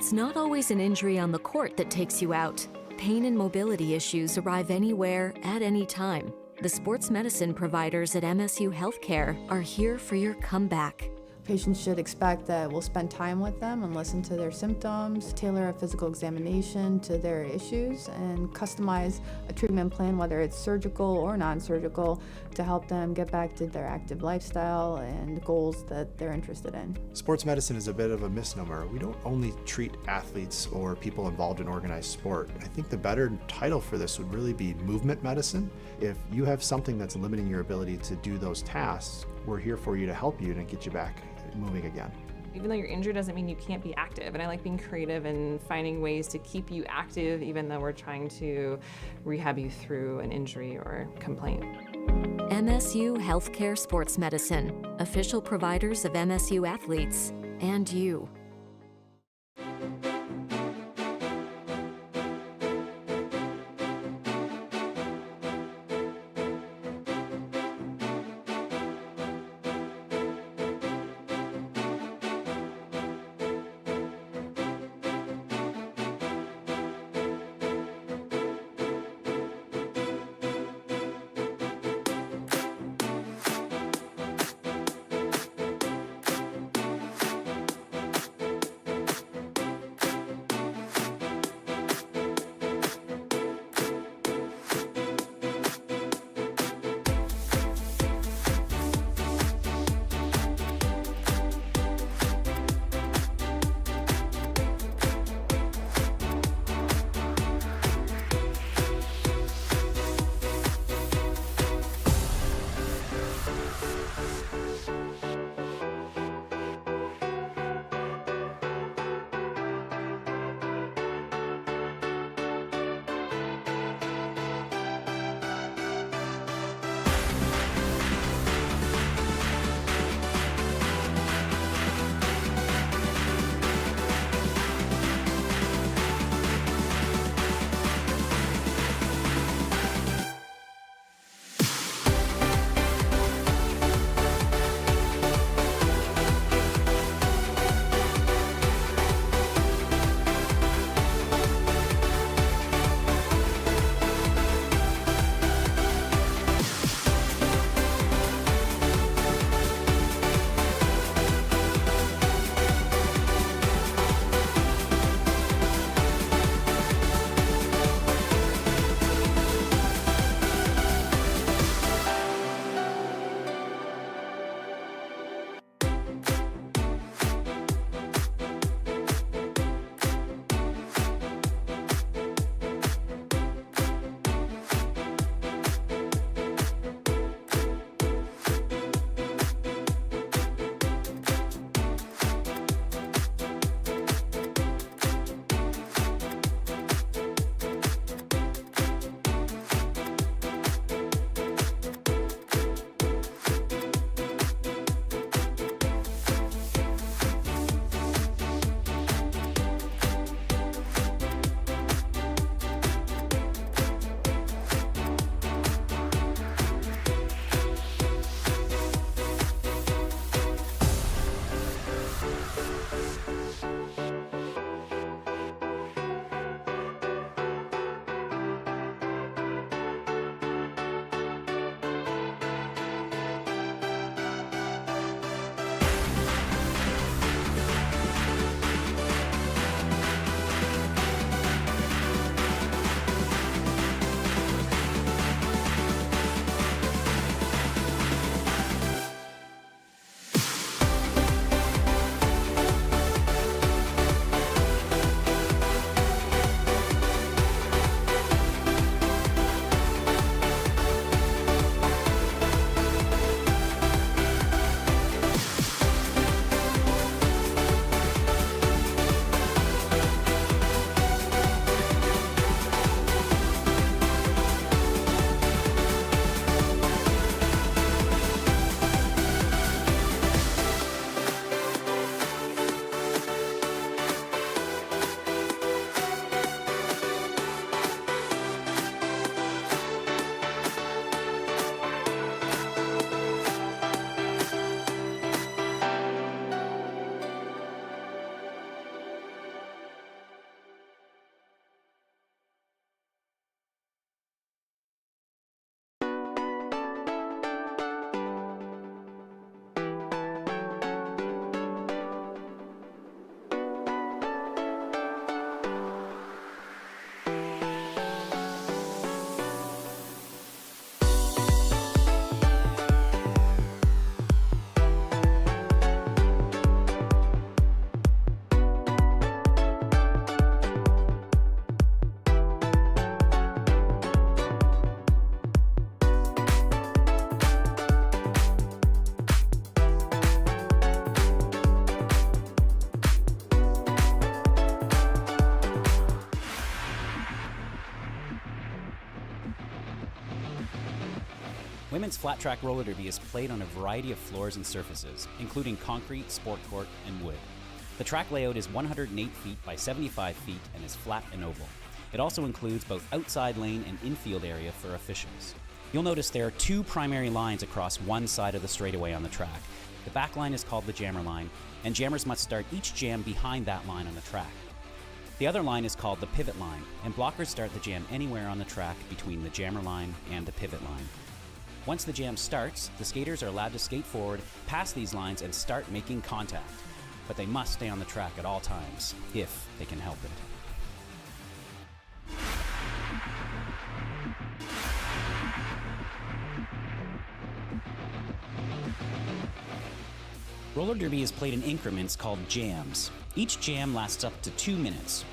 It's not always an injury on the court that takes you out. Pain and mobility issues arrive anywhere, at any time. The sports medicine providers at MSU Healthcare are here for your comeback. Patients should expect that we'll spend time with them and listen to their symptoms, tailor a physical examination to their issues, and customize a treatment plan, whether it's surgical or non-surgical, to help them get back to their active lifestyle and goals that they're interested in. Sports medicine is a bit of a misnomer. We don't only treat athletes or people involved in organized sport. I think the better title for this would really be movement medicine. If you have something that's limiting your ability to do those tasks, we're here for you to help you and get you back moving again. Even though you're injured doesn't mean you can't be active, and I like being creative and finding ways to keep you active even though we're trying to rehab you through an injury or complaint. MSU Healthcare Sports Medicine, official providers of MSU athletes and you. Women's flat track roller derby is played on a variety of floors and surfaces, including concrete, sport court, and wood. The track layout is 108 feet by 75 feet and is flat and oval. It also includes both outside lane and infield area for officials. You'll notice there are two primary lines across one side of the straightaway on the track. The back line is called the jammer line, and jammers must start each jam behind that line on the track. The other line is called the pivot line, and blockers start the jam anywhere on the track between the jammer line and the pivot line. Once the jam starts, the skaters are allowed to skate forward, past these lines, and start making contact. But they must stay on the track at all times, if they can help it. Roller derby is played in increments called jams. Each jam lasts up to 2 minutes.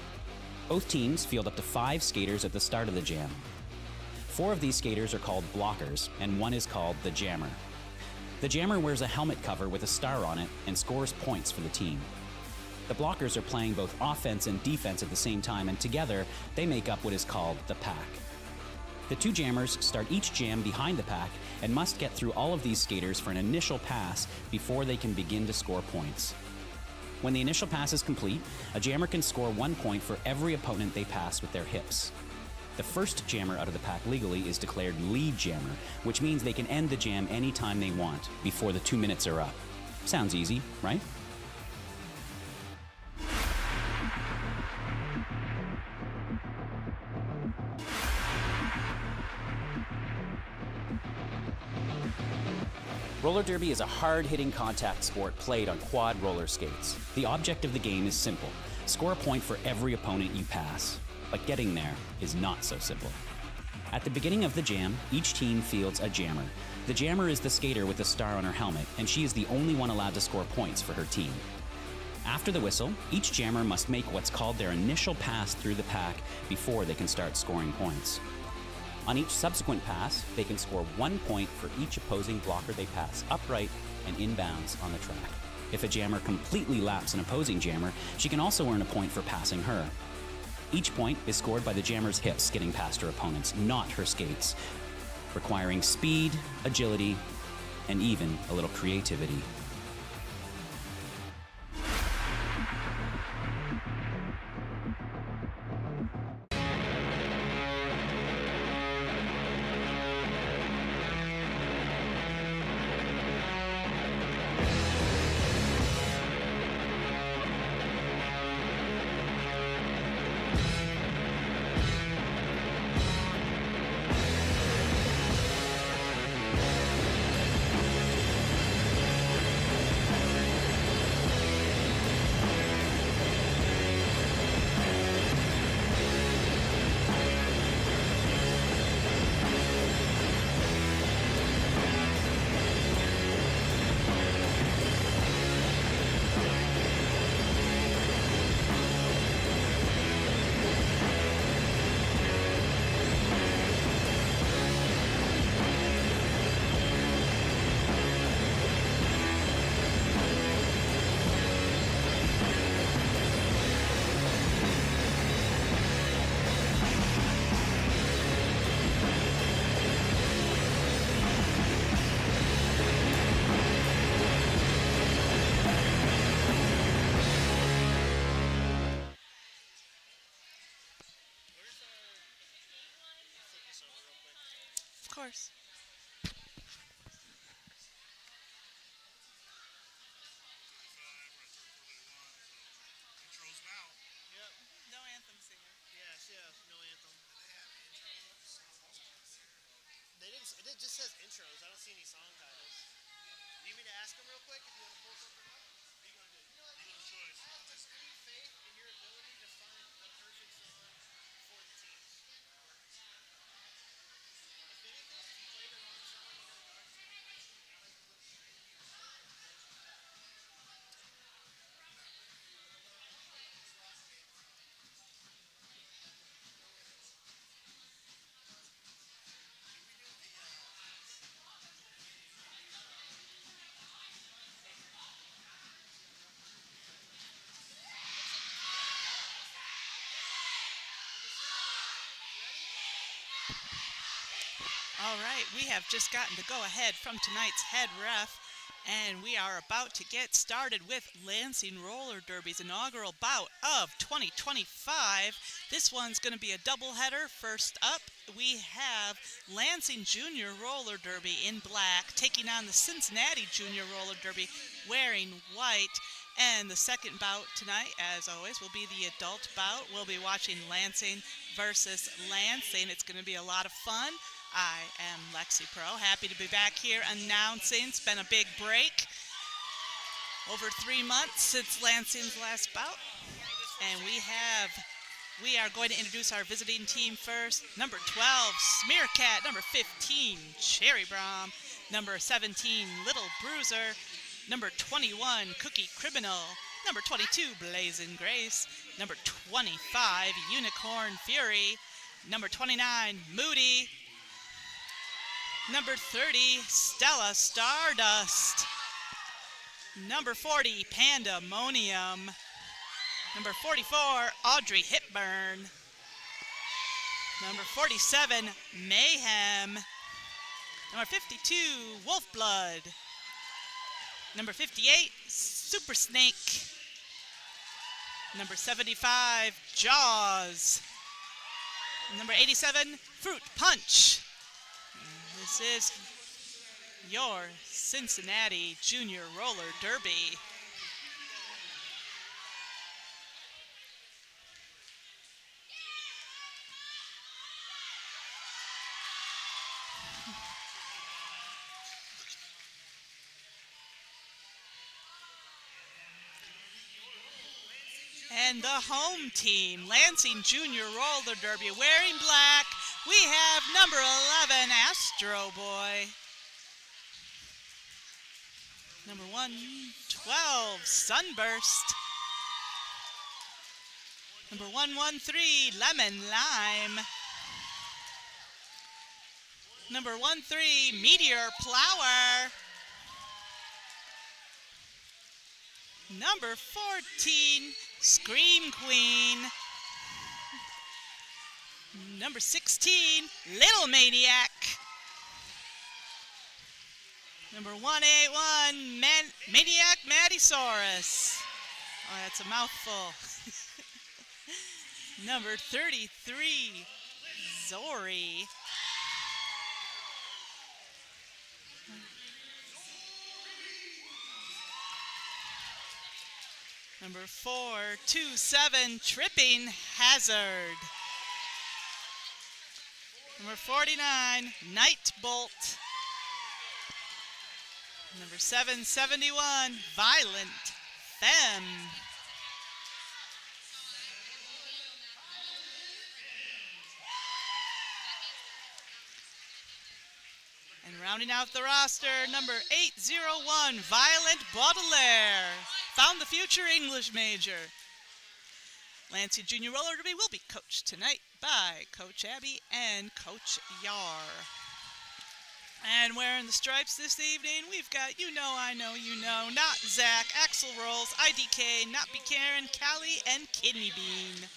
Both teams field up to 5 skaters at the start of the jam. 4 of these skaters are called blockers, and one is called the jammer. The jammer wears a helmet cover with a star on it and scores points for the team. The blockers are playing both offense and defense at the same time, and together they make up what is called the pack. The 2 jammers start each jam behind the pack and must get through all of these skaters for an initial pass before they can begin to score points. When the initial pass is complete, a jammer can score 1 point for every opponent they pass with their hips. The first jammer out of the pack legally is declared lead jammer, which means they can end the jam anytime they want before the 2 minutes are up. Sounds easy, right? Roller derby is a hard-hitting contact sport played on quad roller skates. The object of the game is simple. Score a point for every opponent you pass. But getting there is not so simple. At the beginning of the jam, each team fields a jammer. The jammer is the skater with the star on her helmet, and she is the only one allowed to score points for her team. After the whistle, each jammer must make what's called their initial pass through the pack before they can start scoring points. On each subsequent pass, they can score 1 point for each opposing blocker they pass upright and inbounds on the track. If a jammer completely laps an opposing jammer, she can also earn a point for passing her. Each point is scored by the jammer's hips getting past her opponents, not her skates, requiring speed, agility, and even a little creativity. Of course. Intros now. Yep. No anthem singer. Yes, no anthem. They didn't. It just says intros. I don't see any song titles. Need me to ask them real quick if you want to pull something up? What are you gonna do? You know what? Choice. I have extreme faith in your ability to find the perfect song for the teams. If anything, if you play the wrong song, you know the All right, we have just gotten the go-ahead from tonight's head ref, and we are about to get started with Lansing Roller Derby's inaugural bout of 2025. This one's going to be a doubleheader. First up, we have Lansing Junior Roller Derby in black taking on the Cincinnati Junior Roller Derby wearing white. And the second bout tonight, as always, will be the adult bout. We'll be watching Lansing versus Lansing. It's going to be a lot of fun. I am Lexi Pro, happy to be back here announcing. It's been a big break, over 3 months since Lansing's last bout. And we are going to introduce our visiting team first. Number 12, Smearcat. Number 15, Cherry Brom. Number 17, Little Bruiser. Number 21, Cookie Criminal. Number 22, Blazing Grace. Number 25, Unicorn Fury. Number 29, Moody. Number 30, Stella Stardust. Number 40, Pandemonium. Number 44, Audrey Hepburn. Number 47, Mayhem. Number 52, Wolfblood. Number 58, Super Snake. Number 75, Jaws. Number 87, Fruit Punch. This is your Cincinnati Junior Roller Derby. And the home team, Lansing Junior Roller Derby, wearing black, we have number 11, Astro Boy. Number 112, Sunburst. Number 113, Lemon Lime. Number 13, Meteor Plower. Number 14, Scream Queen. Number 16, Little Maniac. Number 181, Maniac Mattysaurus. Oh, that's a mouthful. Number 33, Zori. Number 427, Tripping Hazard. Number 49, Night Bolt. Number 771, Violent Femme. And rounding out the roster, number 801, Violent Baudelaire. Found the future English major. Lansing Junior Roller Derby will be coached tonight by Coach Abby and Coach Yar. And wearing the stripes this evening, we've got You Know, I Know, You Know, Not Zach, Axel Rolls, IDK, Not Be Karen, Callie, and Kidney Bean.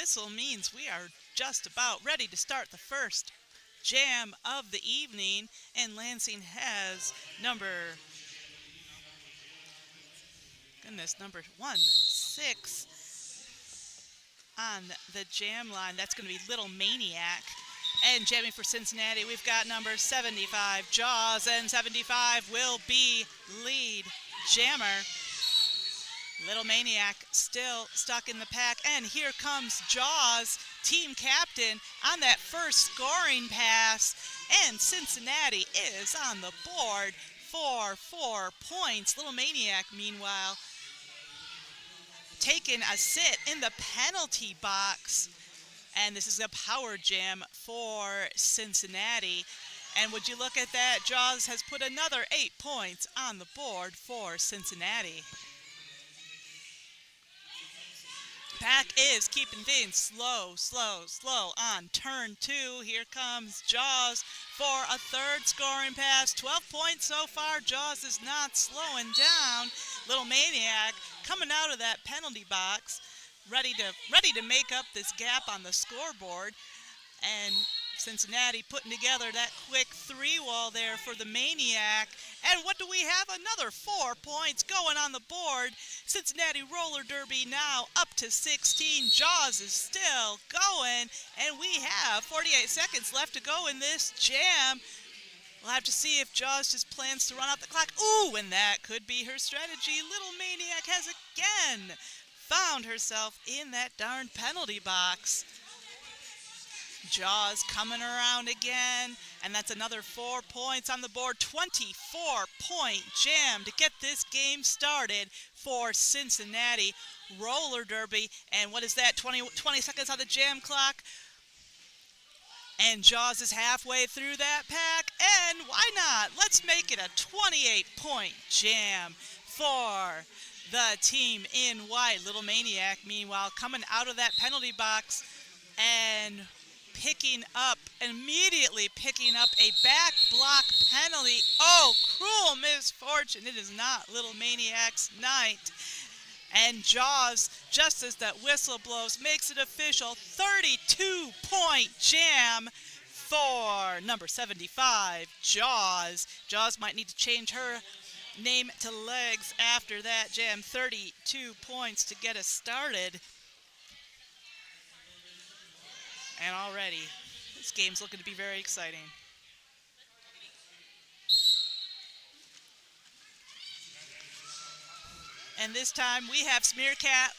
whistle means we are just about ready to start the first jam of the evening, and Lansing has number 6 on the jam line. That's going to be Little Maniac. And jamming for Cincinnati, we've got number 75, Jaws, and 75 will be lead jammer. Little Maniac still stuck in the pack, and here comes Jaws, team captain, on that first scoring pass, and Cincinnati is on the board for 4 points. Little Maniac, meanwhile, taking a sit in the penalty box, and this is a power jam for Cincinnati. And would you look at that, Jaws has put another 8 points on the board for Cincinnati. Pack is keeping things slow on turn 2. Here comes Jaws for a third scoring pass. 12 points so far. Jaws is not slowing down. Little Maniac coming out of that penalty box, ready to make up this gap on the scoreboard. And Cincinnati putting together that quick 3-wall there for the Maniac. And what do we have? Another 4 points going on the board. Cincinnati Roller Derby now up to 16. Jaws is still going, and we have 48 seconds left to go in this jam. We'll have to see if Jaws just plans to run out the clock. Ooh, and that could be her strategy. Little Maniac has again found herself in that darn penalty box. Jaws coming around again, and that's another 4 points on the board. 24-point jam to get this game started for Cincinnati Roller Derby. And what is that, 20 seconds on the jam clock? And Jaws is halfway through that pack, and why not? Let's make it a 28-point jam for the team in white. Little Maniac, meanwhile, coming out of that penalty box and immediately picking up a back block penalty. Oh, cruel misfortune. It is not Little Maniac's night. And Jaws, just as that whistle blows, makes it official. 32-point jam for number 75, Jaws. Jaws might need to change her name to Legs after that jam. 32 points to get us started. And already, this game's looking to be very exciting. And this time we have Smearcat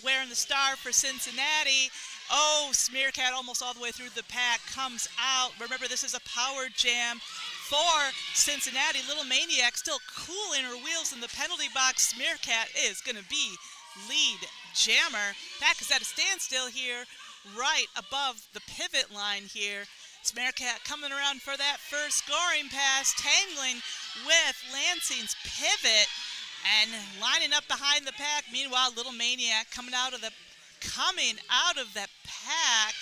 wearing the star for Cincinnati. Oh, Smearcat almost all the way through the pack, comes out. Remember, this is a power jam for Cincinnati. Little Maniac still cooling her wheels in the penalty box. Smearcat is going to be lead jammer. Pack is at a standstill here, right above the pivot line here. Smearcat coming around for that first scoring pass, tangling with Lansing's pivot and lining up behind the pack. Meanwhile, Little Maniac coming out of the pack.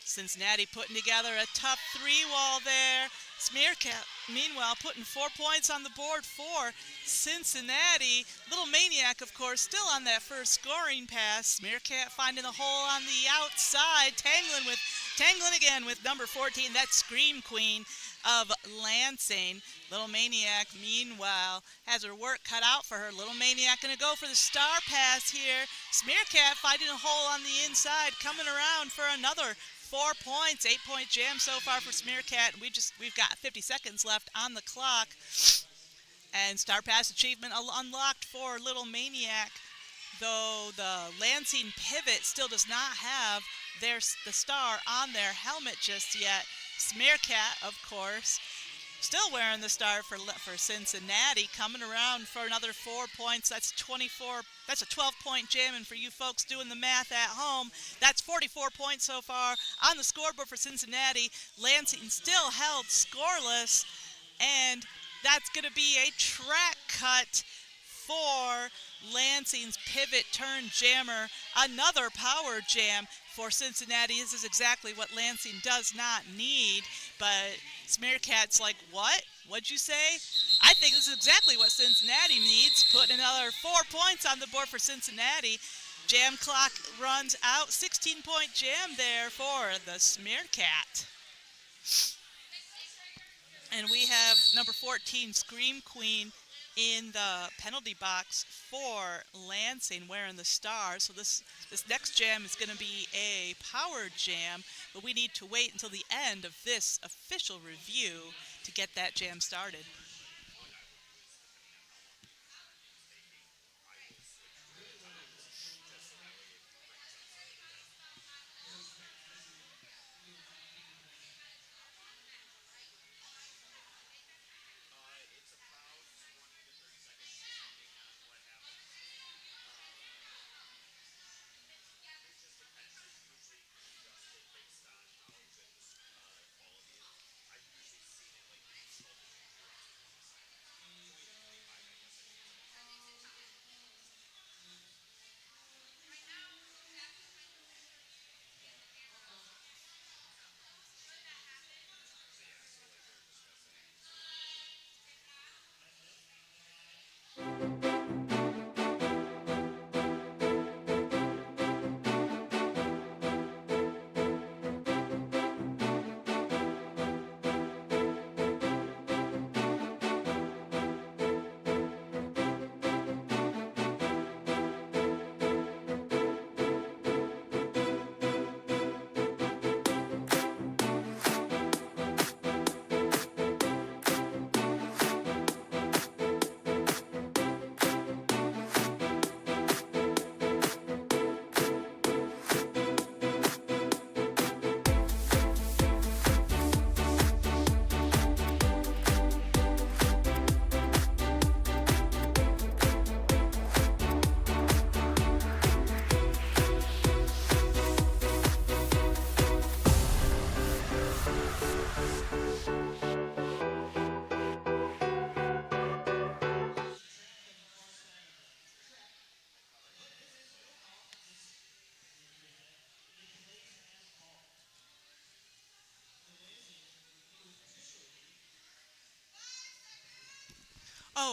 Cincinnati putting together a tough 3-wall there. Smearcat, meanwhile, putting 4 points on the board for Cincinnati. Little Maniac, of course, still on that first scoring pass. Smearcat finding the hole on the outside, tangling again with number 14, that Scream Queen of Lansing. Little Maniac, meanwhile, has her work cut out for her. Little Maniac going to go for the star pass here. Smearcat finding a hole on the inside, coming around for another 4 points. 8-point jam so far for Smearcat. We've got 50 seconds left on the clock. And star pass achievement unlocked for Little Maniac, though the Lansing pivot still does not have the star on their helmet just yet. Smearcat, of course, still wearing the star for Cincinnati, coming around for another 4 points. That's 24. That's a 12-point jam, and for you folks doing the math at home, that's 44 points so far on the scoreboard for Cincinnati. Lansing still held scoreless, and that's going to be a track cut for Lansing's pivot turn jammer. Another power jam for Cincinnati. This is exactly what Lansing does not need, but Smearcat's like, what? What'd you say? I think this is exactly what Cincinnati needs. Putting another 4 points on the board for Cincinnati. Jam clock runs out. 16-point jam there for the Smearcat. And we have number 14, Scream Queen, in the penalty box for Lansing, wearing the star. So this next jam is going to be a power jam, but we need to wait until the end of this official review to get that jam started.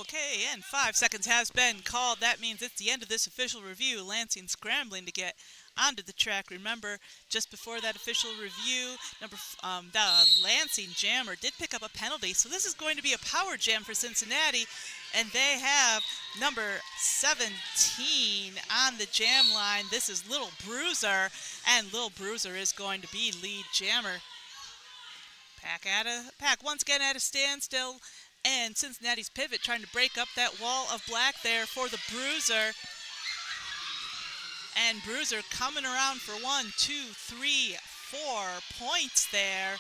Okay, and 5 seconds has been called. That means it's the end of this official review. Lansing scrambling to get onto the track. Remember, just before that official review, the Lansing jammer did pick up a penalty. So this is going to be a power jam for Cincinnati. And they have number 17 on the jam line. This is Little Bruiser. And Little Bruiser is going to be lead jammer. Pack once again at a standstill. And Cincinnati's pivot trying to break up that wall of black there for the Bruiser. And Bruiser coming around for 1, 2, 3, 4 points there.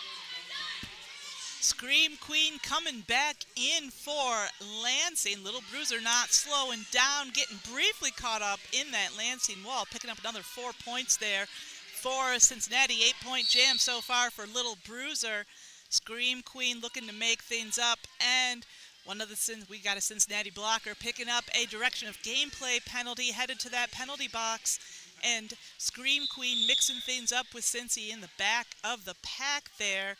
Scream Queen coming back in for Lansing. Little Bruiser not slowing down, getting briefly caught up in that Lansing wall, picking up another 4 points there for Cincinnati. 8-point jam so far for Little Bruiser. Scream Queen looking to make things up, and we got a Cincinnati blocker picking up a direction of gameplay penalty, headed to that penalty box, and Scream Queen mixing things up with Cincy in the back of the pack there.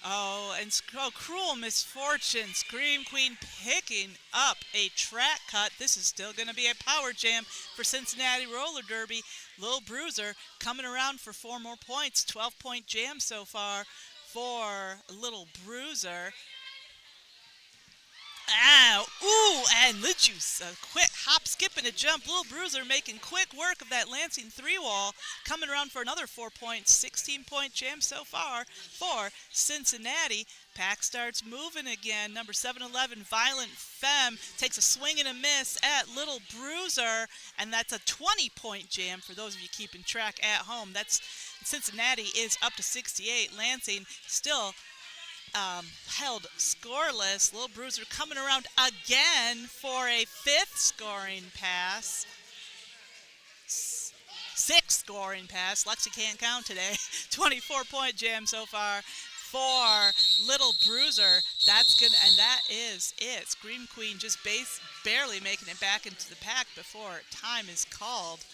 Cruel misfortune. Scream Queen picking up a track cut. This is still going to be a power jam for Cincinnati Roller Derby. Little Bruiser coming around for 4 more points. 12-point jam so far for Little Bruiser. And Lijuice, a quick hop, skip, and a jump. Little Bruiser making quick work of that Lansing 3-wall, coming around for another 4 points. 16-point jam so far for Cincinnati. Pack starts moving again. Number 711, Violent Femme, takes a swing and a miss at Little Bruiser, and that's a 20-point jam for those of you keeping track at home. Cincinnati is up to 68. Lansing still held scoreless. Little Bruiser coming around again for a 5th scoring pass. 6th scoring pass. Lexi can't count today. 24-point jam so far for Little Bruiser. That is it. Scream Queen just barely making it back into the pack before time is called.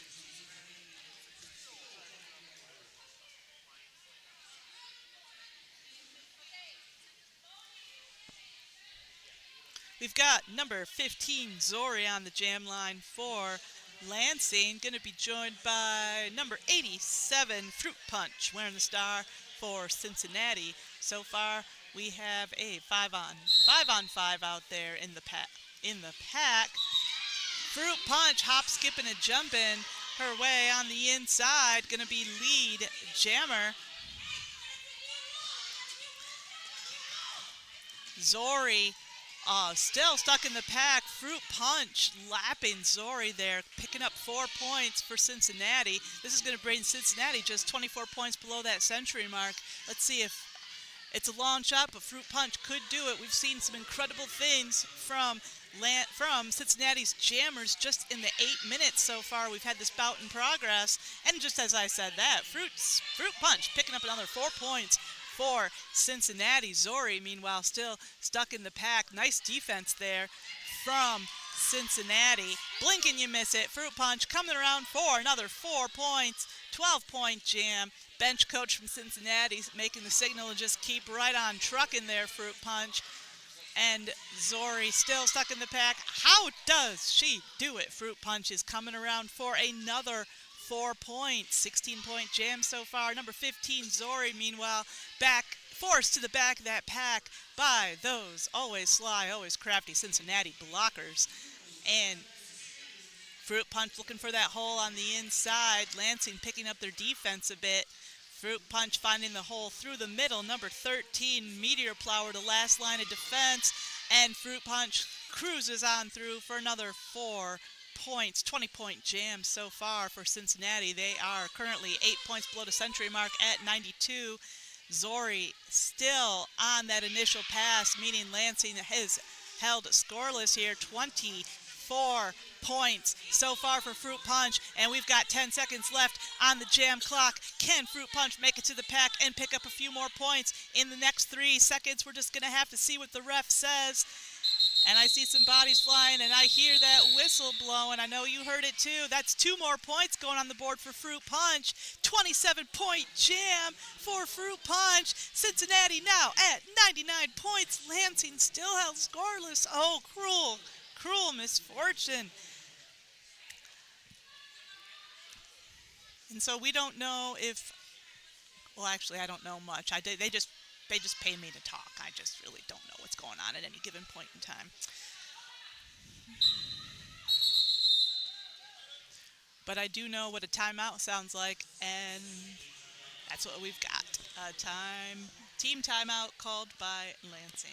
We've got number 15, Zori, on the jam line for Lansing going to be joined by number 87, Fruit Punch, wearing the star for Cincinnati. So far, we have a 5-on-5 out there in the pack. Fruit Punch hop, skipping, and jumping her way on the inside. Going to be lead jammer. Zori still stuck in the pack. Fruit Punch lapping Zori there, picking up 4 points for Cincinnati. This is going to bring Cincinnati just 24 points below that century mark. Let's see if it's a long shot, but Fruit Punch could do it. We've seen some incredible things from Cincinnati's jammers just in the 8 minutes so far. We've had this bout in progress, and just as I said that, Fruit Punch picking up another 4 points for Cincinnati. Zori, meanwhile, still stuck in the pack. Nice defense there from Cincinnati. Blink and you miss it. Fruit Punch coming around for another 4 points. 12-point jam. Bench coach from Cincinnati making the signal to just keep right on trucking there, Fruit Punch. And Zori still stuck in the pack. How does she do it? Fruit Punch is coming around for another 4 points. 16-point jam so far. Number 15, Zori, meanwhile, forced to the back of that pack by those always sly, always crafty Cincinnati blockers. And Fruit Punch looking for that hole on the inside. Lansing picking up their defense a bit. Fruit Punch finding the hole through the middle. Number 13, Meteor Plower, the last line of defense. And Fruit Punch cruises on through for another 4 points. 20-point jam so far for Cincinnati. They are currently 8 points below the century mark at 92. Zori still on that initial pass, meaning Lansing has held scoreless here. 24 points so far for Fruit Punch, and we've got 10 seconds left on the jam clock. Can Fruit Punch make it to the pack and pick up a few more points in the next 3 seconds? We're just going to have to see what the ref says. And I see some bodies flying, and I hear that whistle blowing. I know you heard it too. That's 2 more points going on the board for Fruit Punch. 27-point jam for Fruit Punch. Cincinnati now at 99 points. Lansing still held scoreless. Oh, cruel, cruel misfortune. And so we don't know if, well, actually, I don't know much. They just pay me to talk. I just really don't know what's going on at any given point in time. But I do know what a timeout sounds like, and that's what we've got. A team timeout called by Lansing.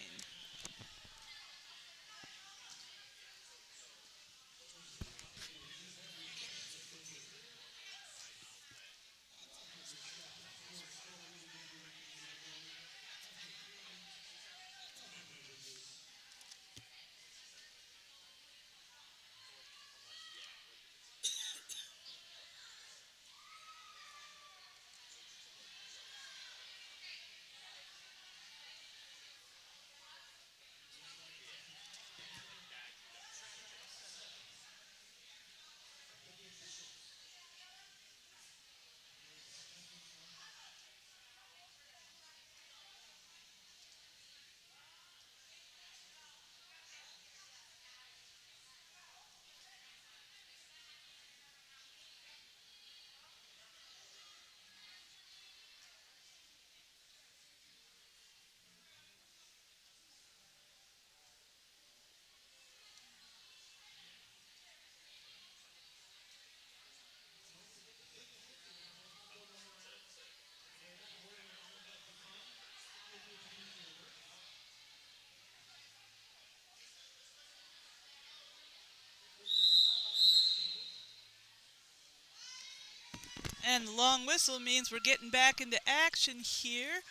And the long whistle means we're getting back into action here.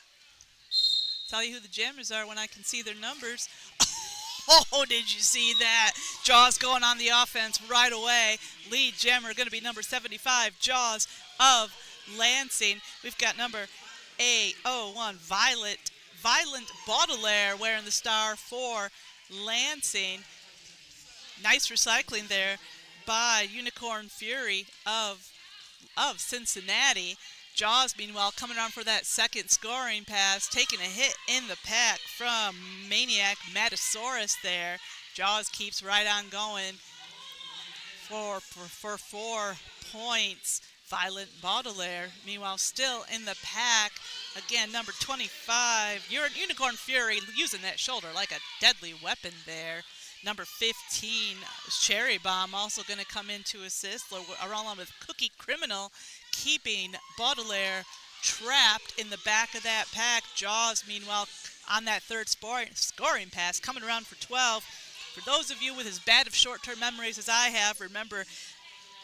Tell you who the jammers are when I can see their numbers. Oh, did you see that? Jaws going on the offense right away. Lead jammer going to be number 75, Jaws of Lansing. We've got number A01, Violent Baudelaire wearing the star for Lansing. Nice recycling there by Unicorn Fury of Cincinnati. Jaws, meanwhile, coming on for that second scoring pass, taking a hit in the pack from Maniac Matasaurus there. Jaws keeps right on going for 4 points. Violent Baudelaire, meanwhile, still in the pack. Again, number 25, Unicorn Fury, using that shoulder like a deadly weapon there. Number 15, Cherry Bomb, also going to come in to assist, along with Cookie Criminal, keeping Baudelaire trapped in the back of that pack. Jaws, meanwhile, on that third scoring pass, coming around for 12. For those of you with as bad of short-term memories as I have, remember,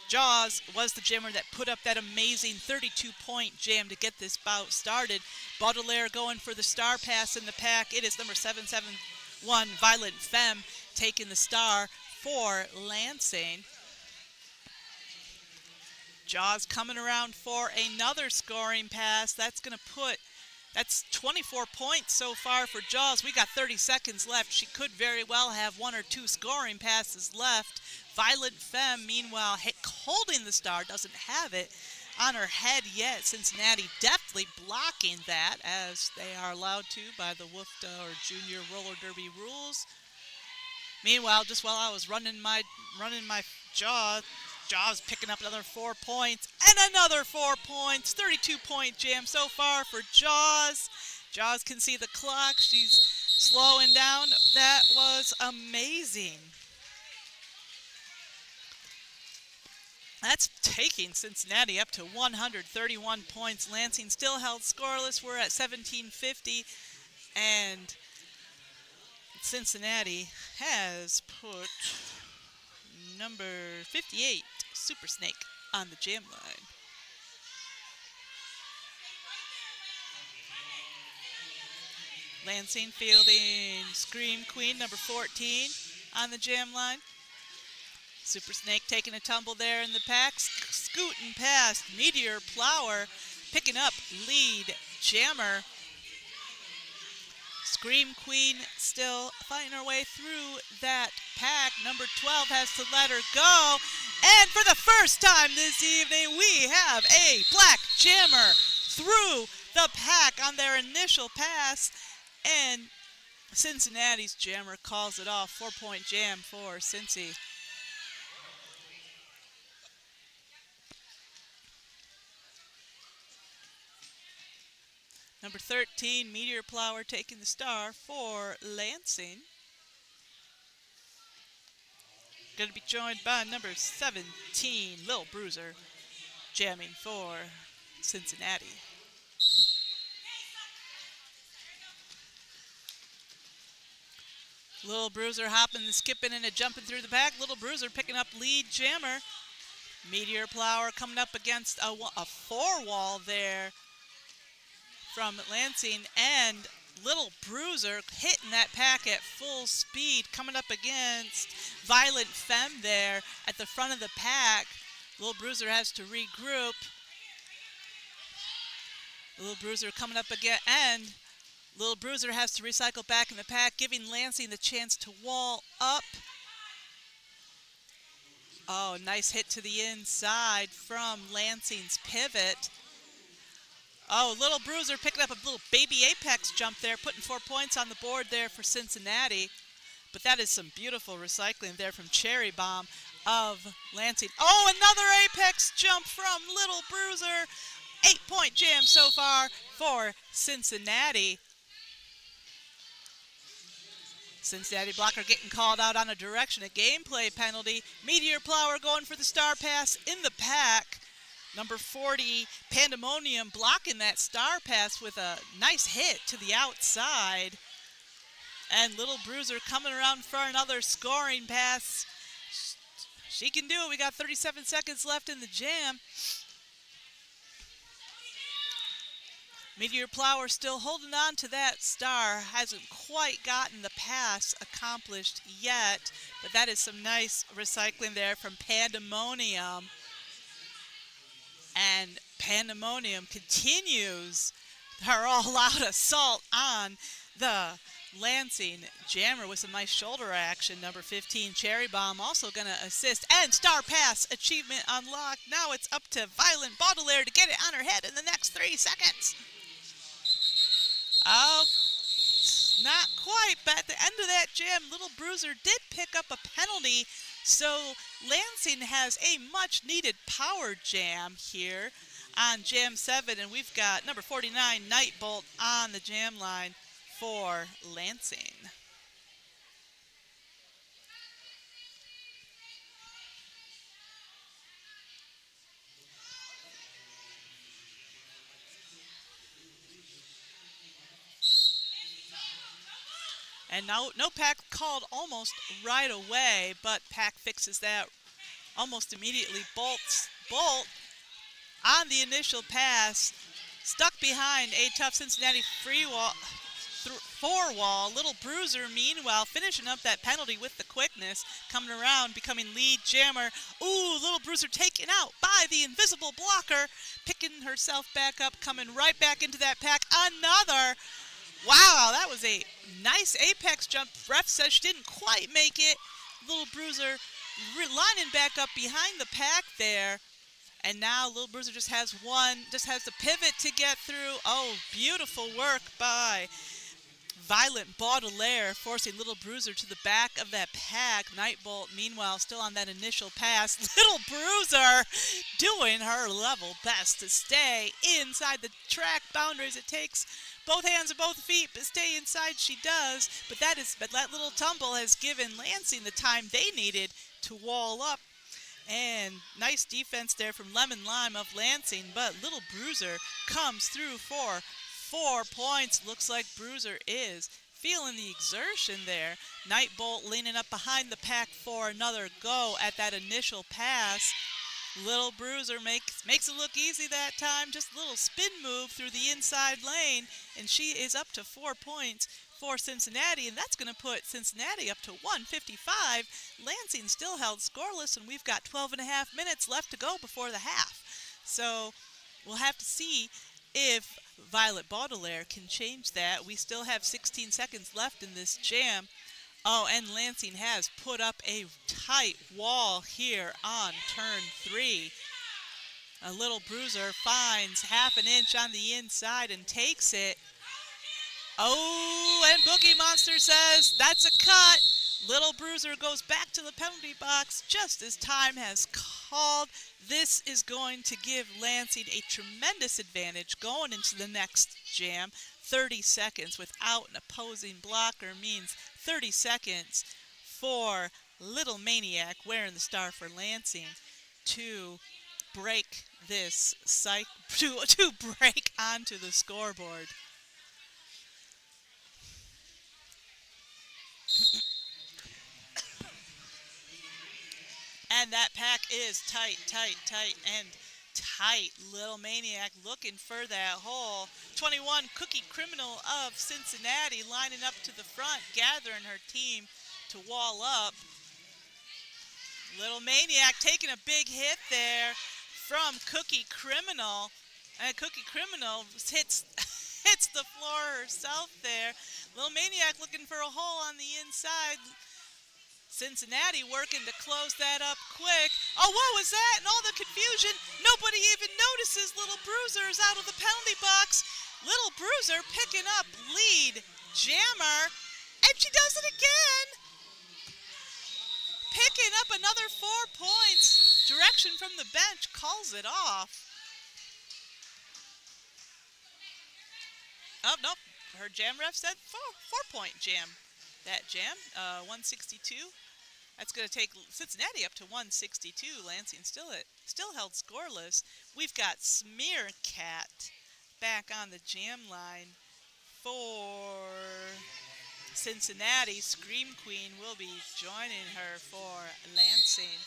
Jaws was the jammer that put up that amazing 32-point jam to get this bout started. Baudelaire going for the star pass in the pack. It is number 771, Violent Femme, taking the star for Lansing. Jaws coming around for another scoring pass. That's 24 points so far for Jaws. We got 30 seconds left. She could very well have 1 or 2 scoring passes left. Violent Femme, meanwhile, holding the star, doesn't have it on her head yet. Cincinnati deftly blocking that, as they are allowed to by the WUFTA or Junior Roller Derby rules. Meanwhile, just while I was running my Jaws picking up another 4 points and another 4 points. 32-point jam so far for Jaws. Jaws can see the clock. She's slowing down. That was amazing. That's taking Cincinnati up to 131 points. Lansing still held scoreless. We're at 1750. And Cincinnati has put number 58, Super Snake, on the jam line. Lansing fielding Scream Queen, number 14, on the jam line. Super Snake taking a tumble there in the pack, scooting past Meteor Plower, picking up lead jammer. Scream Queen still fighting her way through that pack. Number 12 has to let her go. And for the first time this evening, we have a black jammer through the pack on their initial pass. And Cincinnati's jammer calls it off. 4-point jam for Cincy. Number 13, Meteor Plower, taking the star for Lansing. Going to be joined by number 17, Lil Bruiser, jamming for Cincinnati. Lil Bruiser hopping and skipping and jumping through the pack. Lil Bruiser picking up lead jammer. Meteor Plower coming up against a 4-wall there from Lansing, and Little Bruiser hitting that pack at full speed, coming up against Violent Femme there at the front of the pack. Little Bruiser has to regroup. Little Bruiser coming up again, and Little Bruiser has to recycle back in the pack, giving Lansing the chance to wall up. Oh, nice hit to the inside from Lansing's pivot. Oh, Little Bruiser picking up a little baby apex jump there, putting 4 points on the board there for Cincinnati. But that is some beautiful recycling there from Cherry Bomb of Lansing. Oh, another apex jump from Little Bruiser. 8-point jam so far for Cincinnati. Cincinnati blocker getting called out on a direction, a gameplay penalty. Meteor Plower going for the star pass in the pack. Number 40, Pandemonium, blocking that star pass with a nice hit to the outside. And Little Bruiser coming around for another scoring pass. She can do it. We got 37 seconds left in the jam. Meteor Plower still holding on to that star. Hasn't quite gotten the pass accomplished yet. But that is some nice recycling there from Pandemonium. And Pandemonium continues her all-out assault on the Lansing jammer with some nice shoulder action. Number 15, Cherry Bomb, also going to assist. And star pass achievement unlocked. Now it's up to Violent Baudelaire to get it on her head in the next 3 seconds. Oh, not quite, but at the end of that jam, Little Bruiser did pick up a penalty. So Lansing has a much-needed power jam here on Jam 7, and we've got number 49, Nightbolt, on the jam line for Lansing. And no pack called almost right away, but pack fixes that almost immediately. Bolt on the initial pass, stuck behind a tough Cincinnati four wall. Little Bruiser, meanwhile, finishing up that penalty with the quickness, coming around, becoming lead jammer. Ooh, Little Bruiser taken out by the invisible blocker, picking herself back up, coming right back into that pack. Another. Wow, that was a nice apex jump. Ref says she didn't quite make it. Little Bruiser lining back up behind the pack there. And now Little Bruiser just has to pivot to get through. Oh, beautiful work by Violent Baudelaire, forcing Little Bruiser to the back of that pack. Nightbolt, meanwhile, still on that initial pass. Little Bruiser doing her level best to stay inside the track boundaries. It takes both hands and both feet, but stay inside she does. But that little tumble has given Lansing the time they needed to wall up. And nice defense there from Lemon Lime of Lansing, but Little Bruiser comes through for 4 points. Looks like Bruiser is feeling the exertion there. Nightbolt leaning up behind the pack for another go at that initial pass. Little Bruiser makes it look easy that time. Just a little spin move through the inside lane, and she is up to 4 points for Cincinnati, and that's going to put Cincinnati up to 155. Lansing still held scoreless, and we've got 12 and a half minutes left to go before the half. So we'll have to see if Violet Baudelaire can change that. We still have 16 seconds left in this jam. Oh, and Lansing has put up a tight wall here on turn 3. A Little Bruiser finds half an inch on the inside and takes it. Oh, and Boogie Monster says that's a cut. Little Bruiser goes back to the penalty box just as time has called. This is going to give Lansing a tremendous advantage going into the next jam. 30 seconds without an opposing blocker means 30 seconds for Little Maniac, wearing the star for Lansing, to break this cycle, to break onto the scoreboard. And that pack is tight, and tight. Little Maniac looking for that hole. 21, Cookie Criminal of Cincinnati lining up to the front, gathering her team to wall up. Little Maniac taking a big hit there from Cookie Criminal. And Cookie Criminal hits the floor herself there. Little Maniac looking for a hole on the inside. Cincinnati working to close that up quick. Oh, what was that? And all the confusion. Nobody even notices Little Bruiser is out of the penalty box. Little Bruiser picking up lead jammer. And she does it again. Picking up another 4 points. Direction from the bench calls it off. Oh, nope. Her jam ref said 4-point jam. That jam, 162. That's going to take Cincinnati up to 162. Lansing still held scoreless. We've got Smear Cat back on the jam line for Cincinnati. Scream Queen will be joining her for Lansing.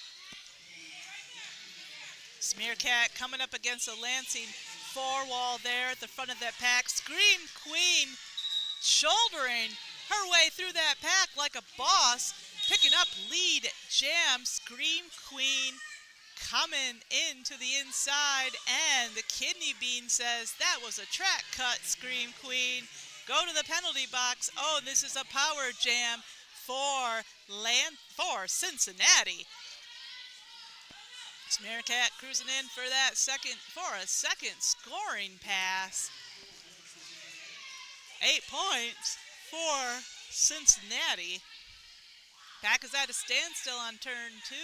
Smear Cat coming up against a Lansing 4-wall there at the front of that pack. Scream Queen shouldering her way through that pack like a boss, picking up lead jam. Scream Queen coming into the inside, and the Kidney Bean says that was a track cut. Scream Queen, go to the penalty box. Oh, this is a power jam for Cincinnati. Smearcat cruising in for a second scoring pass. 8 points for Cincinnati. Pack is at a standstill on turn 2.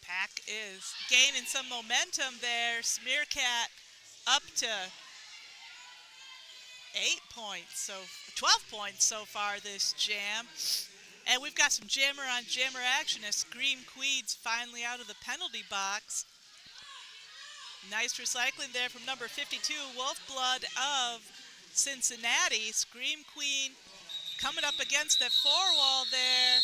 Pack is gaining some momentum there. Smearcat up to 12 points so far this jam. And we've got some jammer on jammer action as Scream Queens finally out of the penalty box. Nice recycling there from number 52, Wolfblood of Cincinnati. Scream Queen coming up against that four wall there.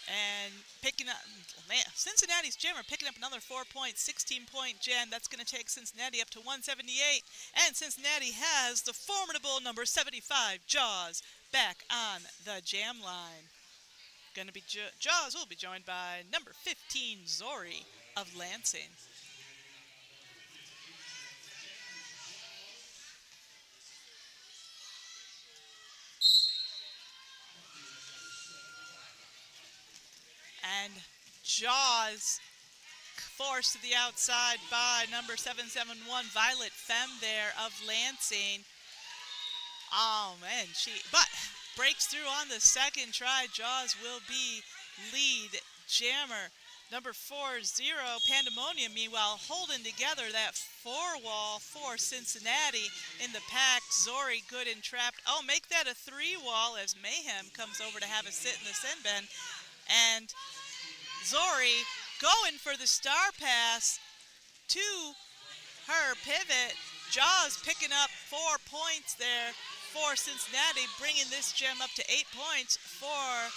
And picking up, man, Cincinnati's jammer picking up another 4 points, 16-point jam. That's going to take Cincinnati up to 178. And Cincinnati has the formidable number 75, Jaws, back on the jam line. Going to be Jaws will be joined by number 15, Zori of Lansing. And Jaws forced to the outside by number 771, Violet Femme there of Lansing. Oh, man, but breaks through on the second try. Jaws will be lead jammer. Number 40, Pandemonium, meanwhile, holding together that four wall for Cincinnati in the pack. Zori good and trapped. Oh, make that a three wall as Mayhem comes over to have a sit in the sin bin. And Zori going for the star pass to her pivot. Jaws picking up 4 points there for Cincinnati, bringing this gem up to 8 points for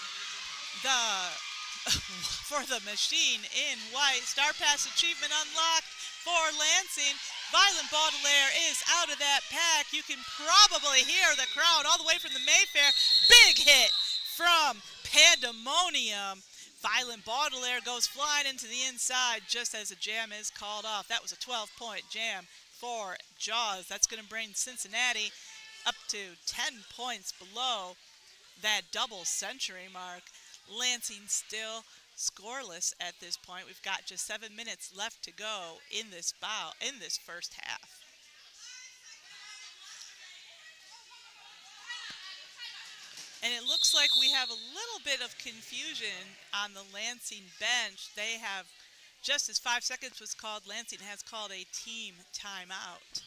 the machine in white. Star pass achievement unlocked for Lansing. Violent Baudelaire is out of that pack. You can probably hear the crowd all the way from the Mayfair. Big hit from Pandemonium. Violent Baudelaire goes flying into the inside just as the jam is called off. That was a 12-point jam for Jaws. That's going to bring Cincinnati up to 10 points below that double century mark. Lansing still scoreless at this point. We've got just 7 minutes left to go in this first half. And it looks like we have a little bit of confusion on the Lansing bench. They have, just as 5 seconds was called, Lansing has called a team timeout.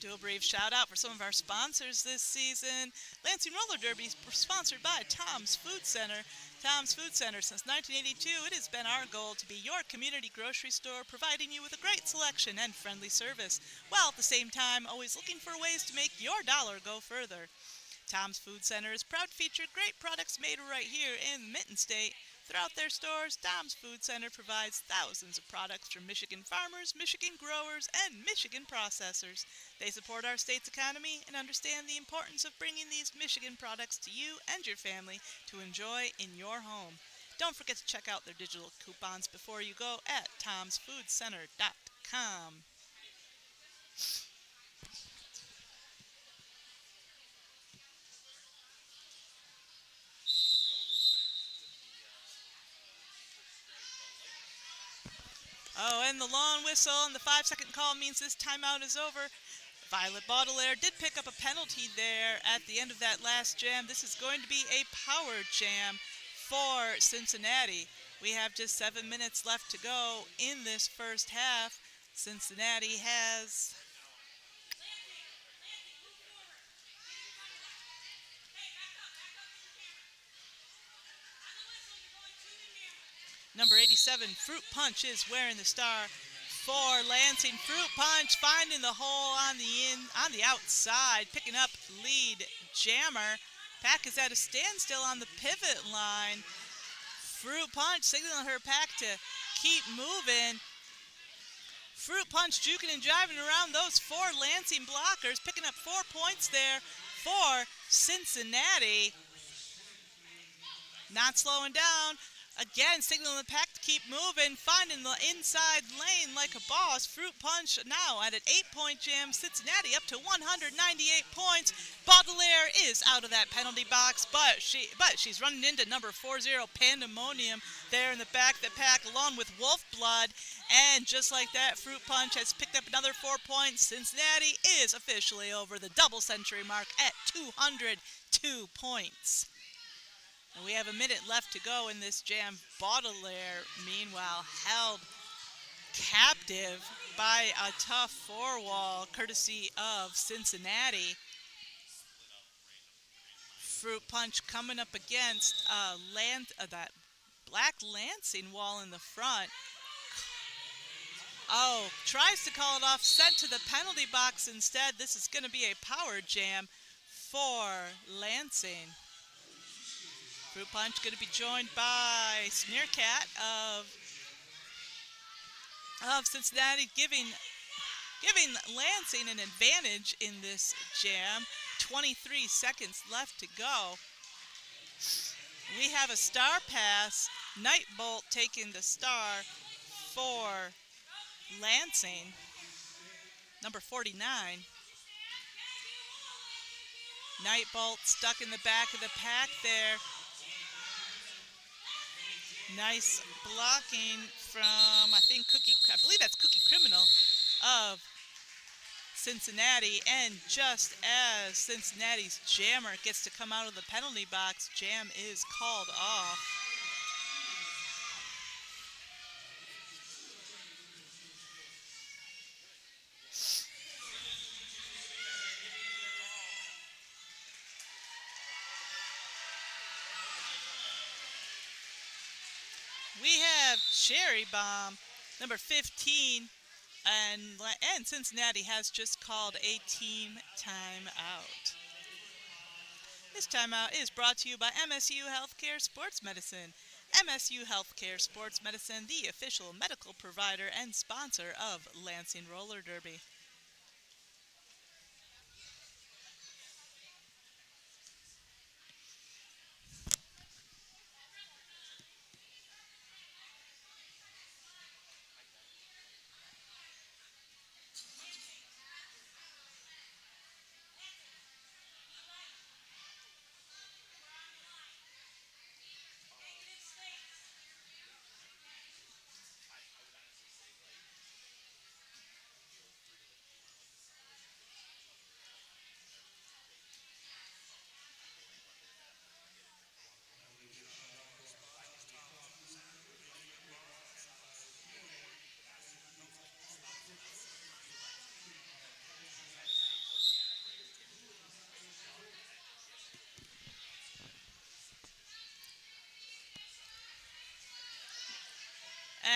Do a brief shout out for some of our sponsors this season. Lansing Roller Derby is sponsored by Tom's Food Center. Tom's Food Center, since 1982, it has been our goal to be your community grocery store, providing you with a great selection and friendly service, while at the same time always looking for ways to make your dollar go further. Tom's Food Center is proud to feature great products made right here in Mitten State. Throughout their stores, Tom's Food Center provides thousands of products from Michigan farmers, Michigan growers, and Michigan processors. They support our state's economy and understand the importance of bringing these Michigan products to you and your family to enjoy in your home. Don't forget to check out their digital coupons before you go at tomsfoodcenter.com. Oh, and the long whistle and the 5-second call means this timeout is over. Violet Baudelaire did pick up a penalty there at the end of that last jam. This is going to be a power jam for Cincinnati. We have just 7 minutes left to go in this first half. Cincinnati has number 87, Fruit Punch, is wearing the star for Lansing. Fruit Punch finding the hole on the outside, picking up lead jammer. Pack is at a standstill on the pivot line. Fruit Punch signaling her pack to keep moving. Fruit Punch juking and driving around those 4 Lansing blockers, picking up 4 points there for Cincinnati. Not slowing down. Again, signaling the pack to keep moving, finding the inside lane like a boss. Fruit Punch now at an 8-point jam. Cincinnati up to 198 points. Baudelaire is out of that penalty box, but she's running into number 40, Pandemonium. there in the back of the pack along with Wolf Blood. And just like that, Fruit Punch has picked up another 4 points. Cincinnati is officially over the double century mark at 202 points. And we have a minute left to go in this jam. Baudelaire, meanwhile, held captive by a tough four-wall courtesy of Cincinnati. Fruit Punch coming up against that black Lansing wall in the front. Oh, tries to call it off, sent to the penalty box instead. This is going to be a power jam for Lansing. Fruit Punch going to be joined by Smearcat of Cincinnati, giving Lansing an advantage in this jam. 23 seconds left to go. We have a star pass. Nightbolt taking the star for Lansing, number 49. Nightbolt stuck in the back of the pack there. Nice blocking from, I believe that's Cookie Criminal of Cincinnati. And just as Cincinnati's jammer gets to come out of the penalty box, jam is called off. We have Cherry Bomb, number 15, and Cincinnati has just called a team timeout. This timeout is brought to you by MSU Healthcare Sports Medicine. MSU Healthcare Sports Medicine, the official medical provider and sponsor of Lansing Roller Derby.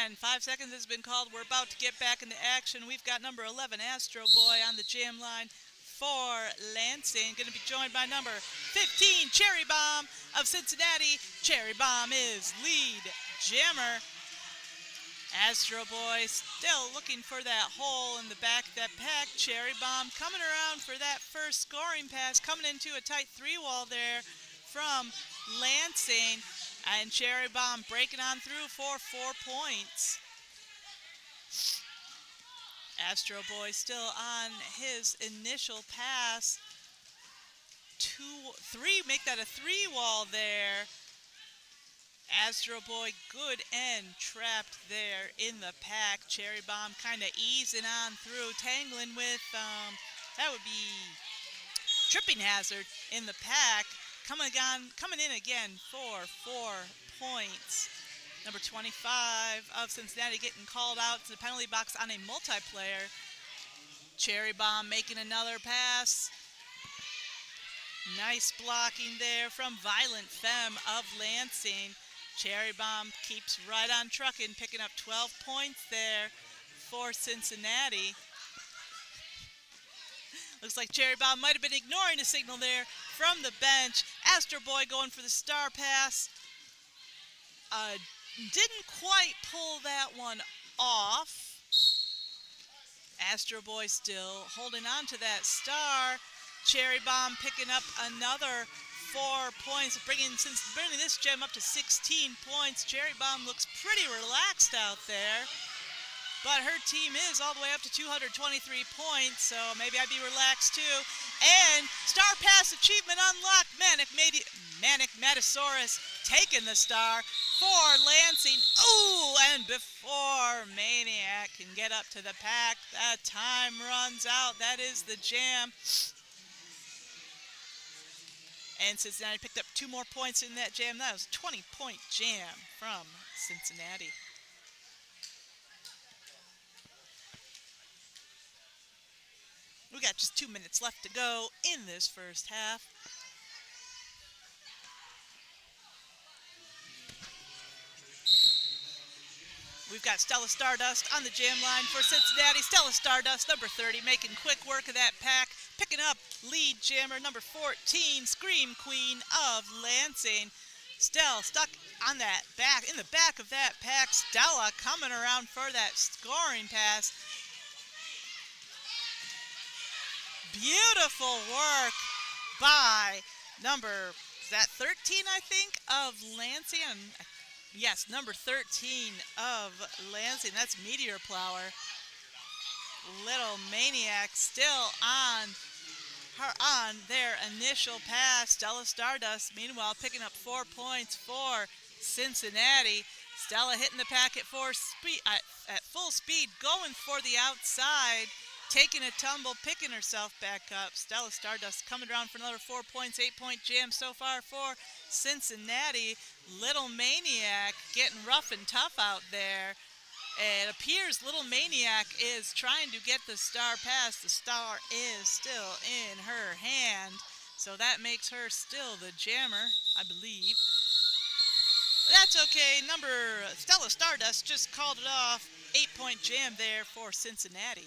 And 5 seconds has been called. We're about to get back into action. We've got number 11, Astro Boy, on the jam line for Lansing. Going to be joined by number 15, Cherry Bomb of Cincinnati. Cherry Bomb is lead jammer. Astro Boy still looking for that hole in the back of that pack. Cherry Bomb coming around for that first scoring pass, coming into a tight three-wall there from Lansing. And Cherry Bomb breaking on through for 4 points. Astro Boy still on his initial pass. 2-3, make that a three-wall there. Astro Boy good and trapped there in the pack. Cherry Bomb kind of easing on through, tangling with, that would be Tripping Hazard in the pack. Coming in again for 4 points. Number 25 of Cincinnati getting called out to the penalty box on a multiplayer. Cherry Bomb making another pass. Nice blocking there from Violent Femme of Lansing. Cherry Bomb keeps right on trucking, picking up 12 points there for Cincinnati. Looks like Cherry Bomb might have been ignoring a signal there from the bench. Astro Boy going for the star pass. Didn't quite pull that one off. Astro Boy still holding on to that star. Cherry Bomb picking up another 4 points, bringing this gem up to 16 points. Cherry Bomb looks pretty relaxed out there. But her team is all the way up to 223 points, so maybe I'd be relaxed too. And Star Pass achievement unlocked. Manic Metasaurus taking the star for Lansing. Ooh, and before Maniac can get up to the pack, that time runs out. That is the jam. And Cincinnati picked up 2 more points in that jam. That was a 20-point jam from Cincinnati. We got just 2 minutes left to go in this first half. We've got Stella Stardust on the jam line for Cincinnati. Stella Stardust, number 30, making quick work of that pack. Picking up lead jammer, number 14, Scream Queen of Lansing. Stella stuck on that back, in the back of that pack. Stella coming around for that scoring pass. Beautiful work by number, is that 13, I think, of Lansing? Yes, number 13 of Lansing. That's Meteor Plower. Little Maniac still on their initial pass. Stella Stardust, meanwhile, picking up 4 points for Cincinnati. Stella hitting the pack at full speed, going for the outside, taking a tumble, picking herself back up. Stella Stardust coming around for another 4 points, 8-point jam so far for Cincinnati. Little Maniac getting rough and tough out there. It appears Little Maniac is trying to get the star pass. The star is still in her hand, so that makes her still the jammer, I believe. That's okay. Stella Stardust just called it off. 8-point jam there for Cincinnati.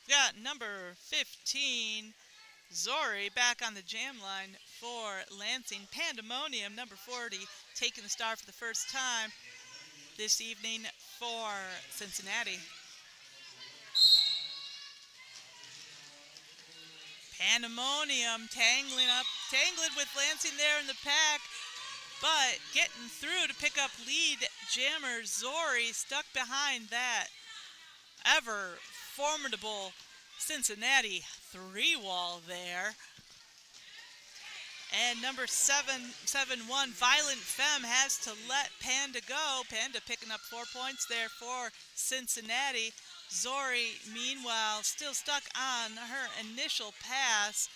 Got number 15, Zori, back on the jam line for Lansing. Pandemonium, number 40, taking the star for the first time this evening for Cincinnati. Pandemonium tangling with Lansing there in the pack, but getting through to pick up lead jammer Zori, stuck behind that ever formidable Cincinnati 3-wall there. And number 771, Violent Femme, has to let Panda go. Panda picking up 4 points there for Cincinnati. Zori, meanwhile, still stuck on her initial pass.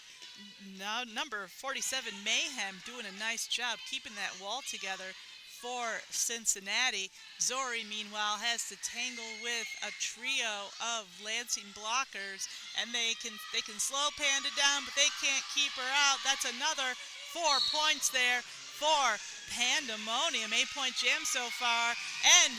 Now, number 47, Mayhem, doing a nice job keeping that wall together for Cincinnati. Zori, meanwhile, has to tangle with a trio of Lansing blockers, and they can slow Panda down, but they can't keep her out. That's another 4 points there for Pandemonium. 8-point jam so far, and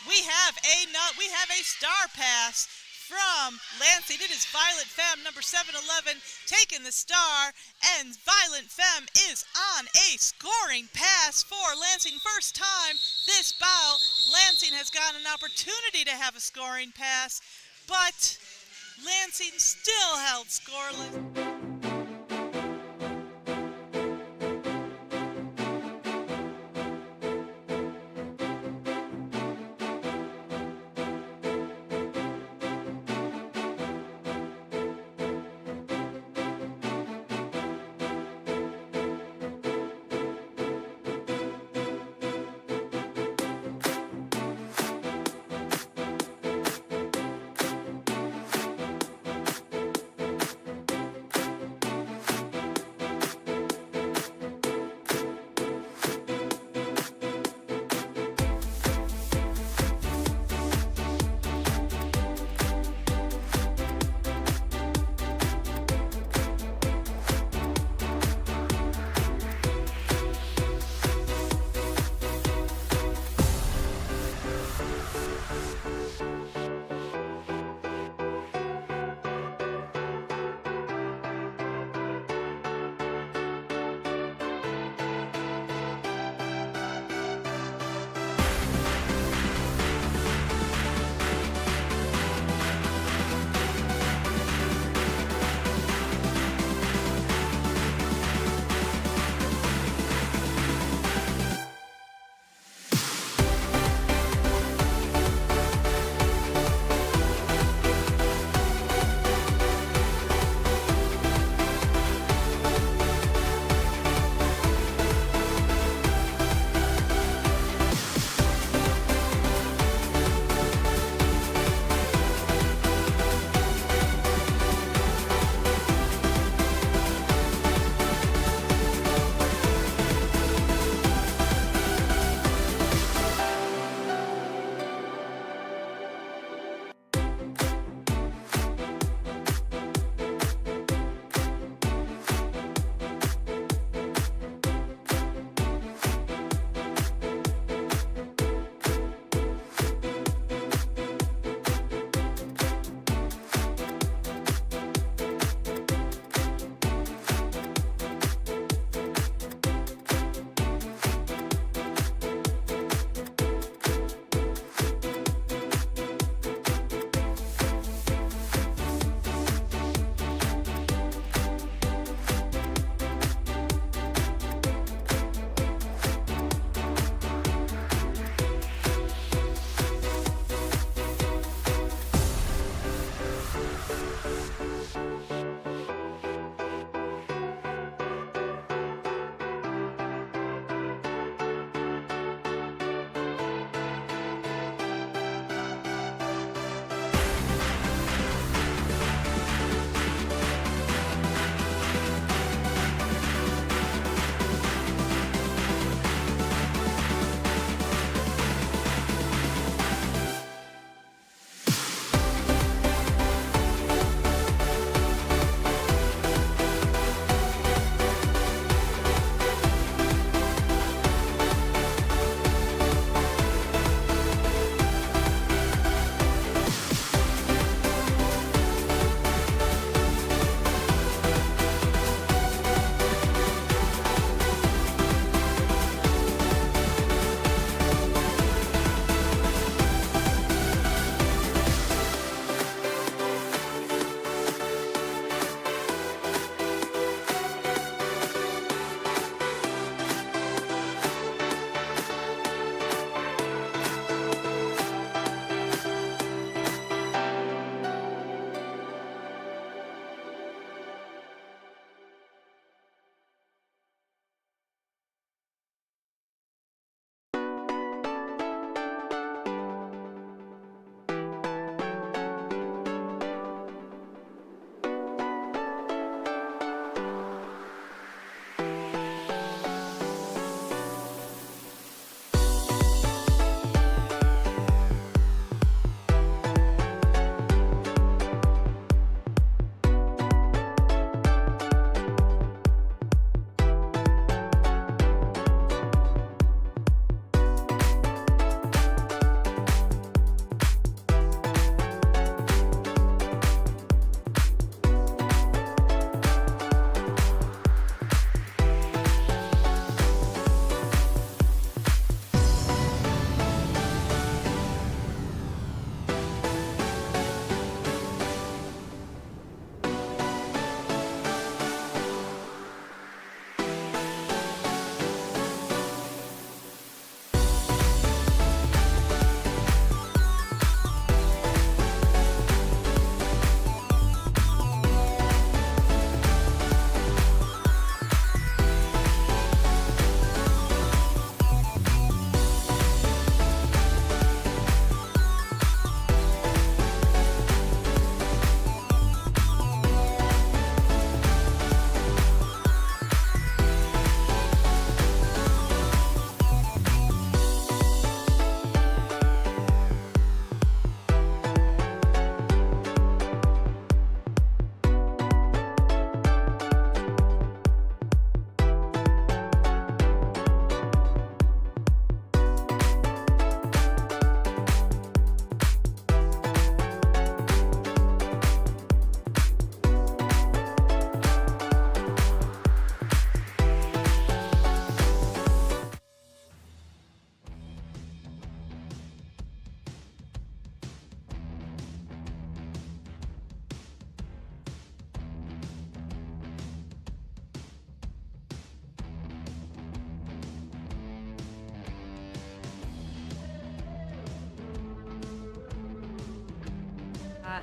we have a star pass from Lansing. It is Violent Femme, number 711, taking the star, and Violent Femme is on a scoring pass for Lansing. First time this bout, Lansing has gotten an opportunity to have a scoring pass, but Lansing still held scoreless.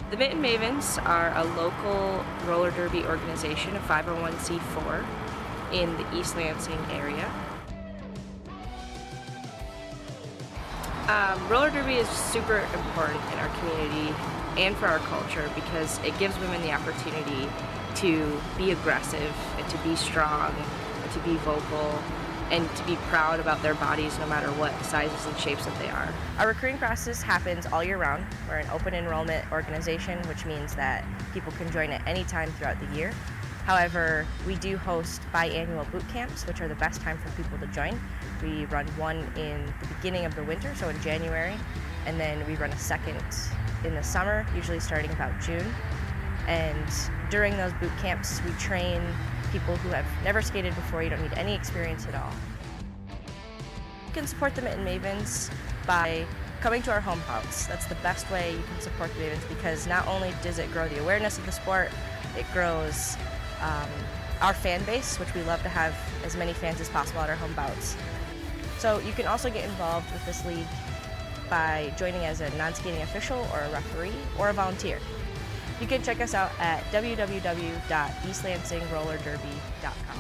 The Mitten Mavens are a local roller derby organization, a 501c4 in the East Lansing area. Roller derby is super important in our community and for our culture because it gives women the opportunity to be aggressive and to be strong and to be vocal and to be proud about their bodies no matter what sizes and shapes that they are. Our recruiting process happens all year round. We're an open enrollment organization, which means that people can join at any time throughout the year. However, we do host biannual boot camps, which are the best time for people to join. We run one in the beginning of the winter, so in January, and then we run a second in the summer, usually starting about June. And during those boot camps, we train people who have never skated before. You don't need any experience at all. You can support the Mitten Mavens by coming to our home bouts. That's the best way you can support the Mavens because not only does it grow the awareness of the sport, it grows our fan base, which we love to have as many fans as possible at our home bouts. So you can also get involved with this league by joining as a non-skating official or a referee or a volunteer. You can check us out at www.eastlansingrollerderby.com.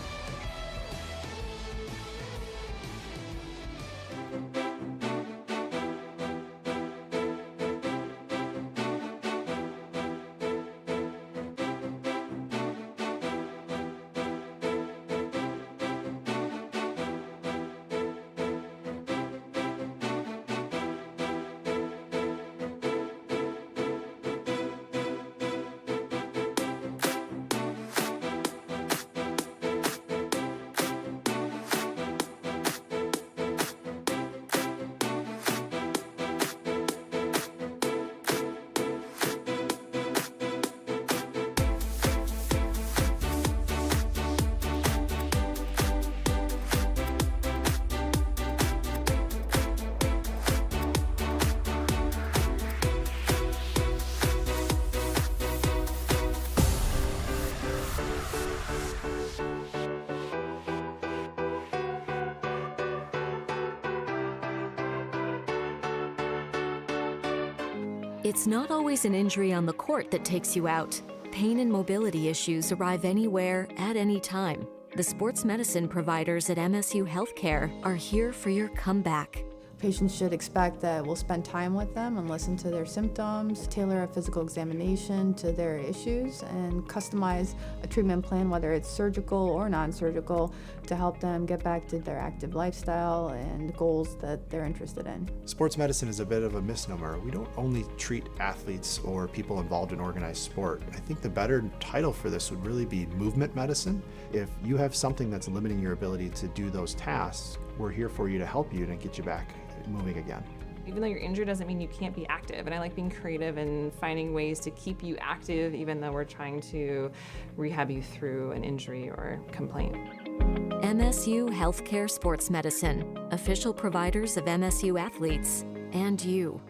It's not always an injury on the court that takes you out. Pain and mobility issues arrive anywhere, at any time. The sports medicine providers at MSU Healthcare are here for your comeback. Patients should expect that we'll spend time with them and listen to their symptoms, tailor a physical examination to their issues, and customize a treatment plan, whether it's surgical or non-surgical, to help them get back to their active lifestyle and goals that they're interested in. Sports medicine is a bit of a misnomer. We don't only treat athletes or people involved in organized sport. I think the better title for this would really be movement medicine. If you have something that's limiting your ability to do those tasks, we're here for you to help you and get you back moving again. Even though you're injured doesn't mean you can't be active. And I like being creative and finding ways to keep you active even though we're trying to rehab you through an injury or complaint. MSU Healthcare Sports Medicine, official providers of MSU athletes and you.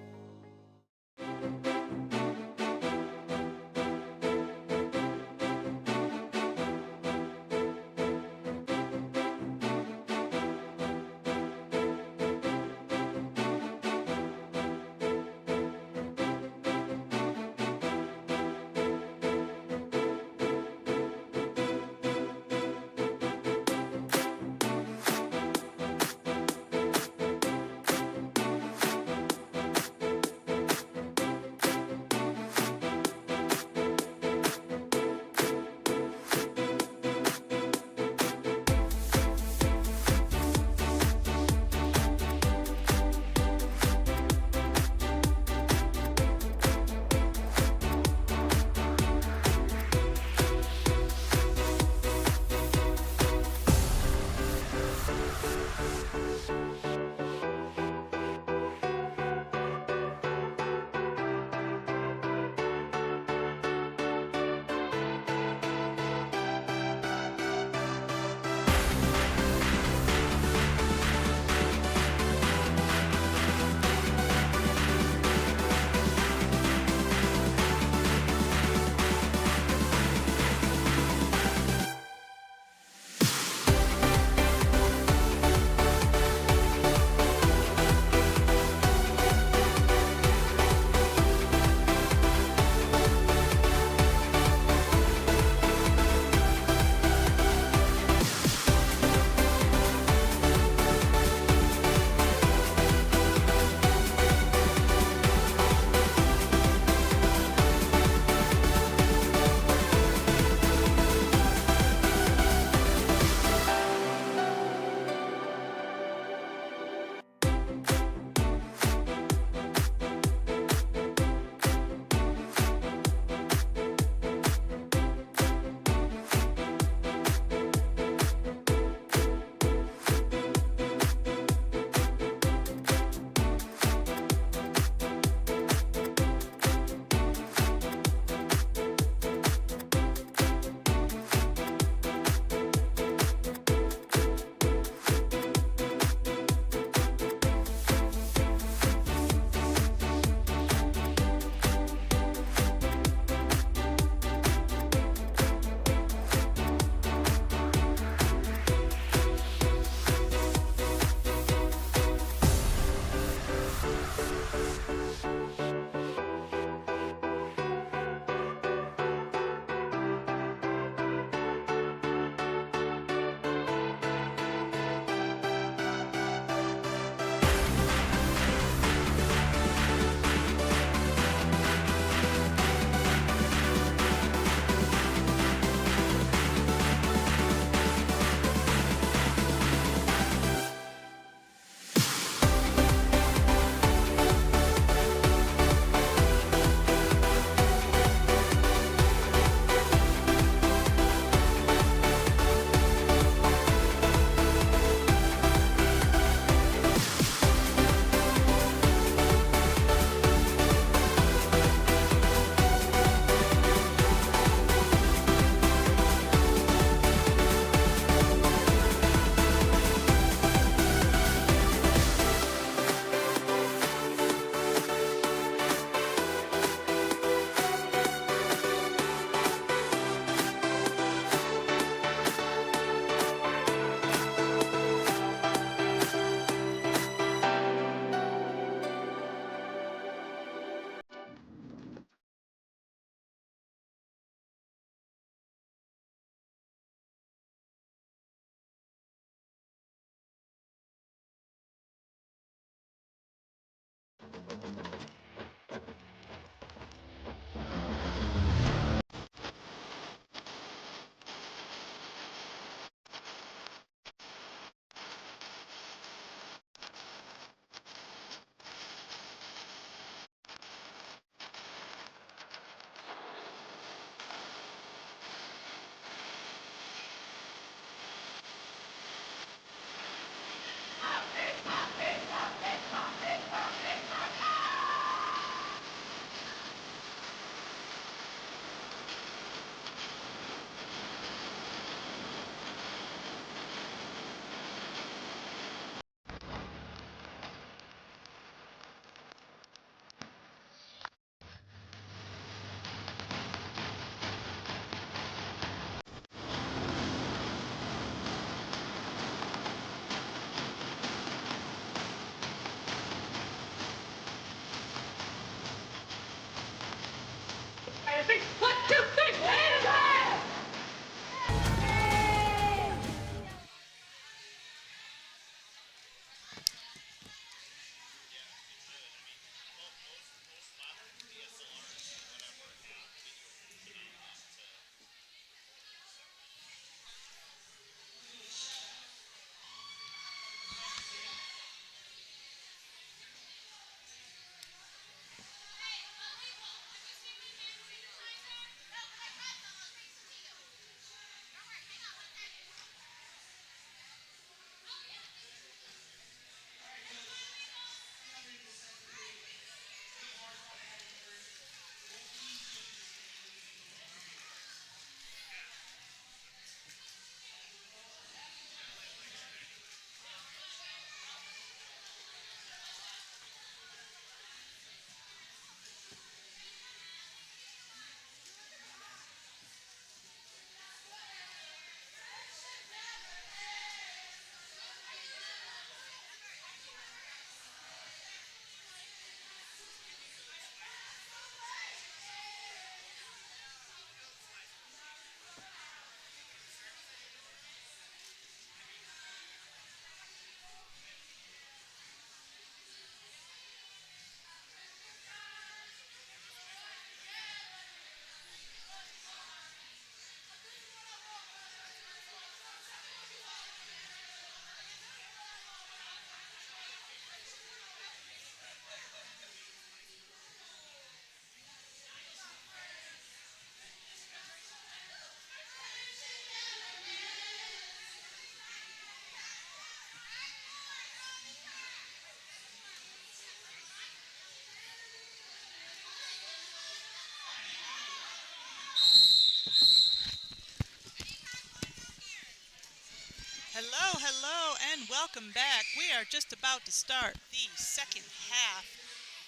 and welcome back. We are just about to start the second half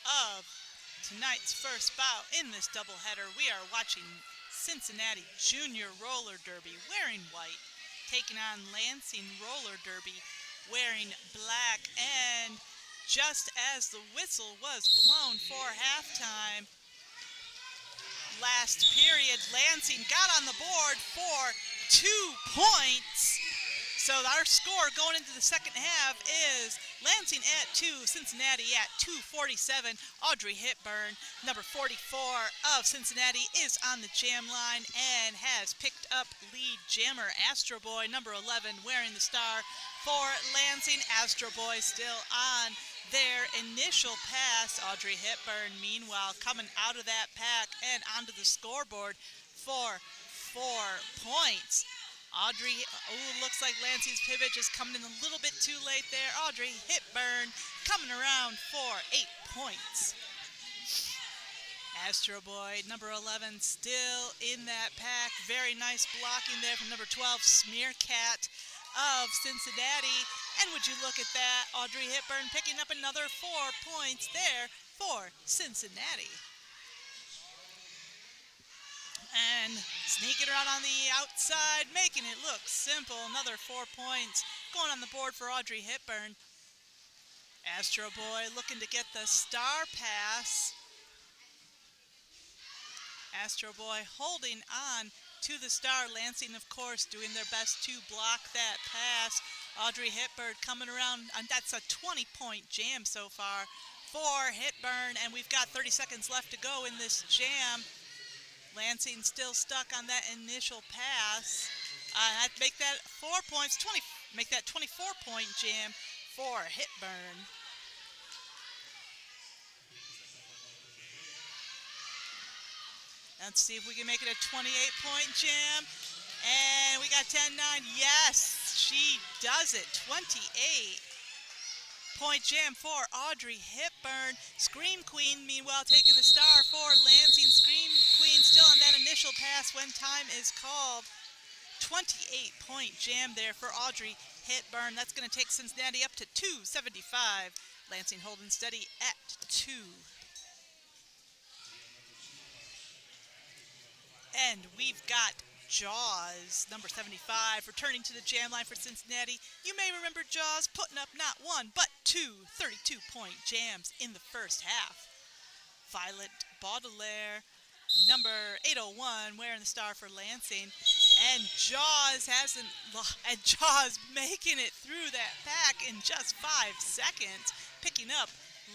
of tonight's first bout in this doubleheader. We are watching Cincinnati Junior Roller Derby wearing white, taking on Lansing Roller Derby wearing black. And just as the whistle was blown for halftime, last period, Lansing got on the board for 2 points. So our score going into the second half is Lansing at 2, Cincinnati at 2:47. Audrey Hipburn, number 44 of Cincinnati, is on the jam line and has picked up lead jammer Astro Boy, number 11, wearing the star for Lansing. Astro Boy still on their initial pass. Audrey Hipburn, meanwhile, coming out of that pack and onto the scoreboard for 4 points. Audrey, looks like Lansing's pivot just coming in a little bit too late there. Audrey Hipburn coming around for 8 points. Astro Boy, number 11, still in that pack. Very nice blocking there from number 12, Smearcat of Cincinnati. And would you look at that, Audrey Hipburn picking up another 4 points there for Cincinnati. And sneaking around on the outside, making it look simple. Another 4 points going on the board for Audrey Hipburn. Astro Boy looking to get the star pass. Astro Boy holding on to the star. Lansing, of course, doing their best to block that pass. Audrey Hipburn coming around, and that's a 20-point jam so far for Hipburn. And we've got 30 seconds left to go in this jam. Lansing still stuck on that initial pass. Had to make that 4 points, make that 24-point jam for Hipburn. Let's see if we can make it a 28-point jam. And we got 10-9. Yes, she does it. 28-point jam for Audrey Hipburn. Scream Queen, meanwhile, taking the star for Lansing. Scream Queen still on that initial pass when time is called. 28-point jam there for Audrey Hipburn. That's going to take Cincinnati up to 275. Lansing holding steady at 2. And we've got Jaws, number 75, returning to the jam line for Cincinnati. You may remember Jaws putting up not one, but 2 32-point jams in the first half. Violet Baudelaire, number 801, wearing the star for Lansing. And Jaws making it through that pack in just 5 seconds, picking up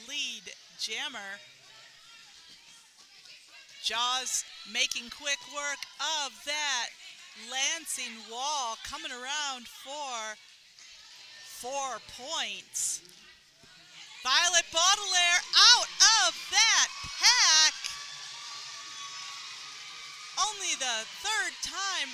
lead jammer. Jaws making quick work of that Lansing wall, coming around for 4 points. Violet Baudelaire out of that pack. Only the third time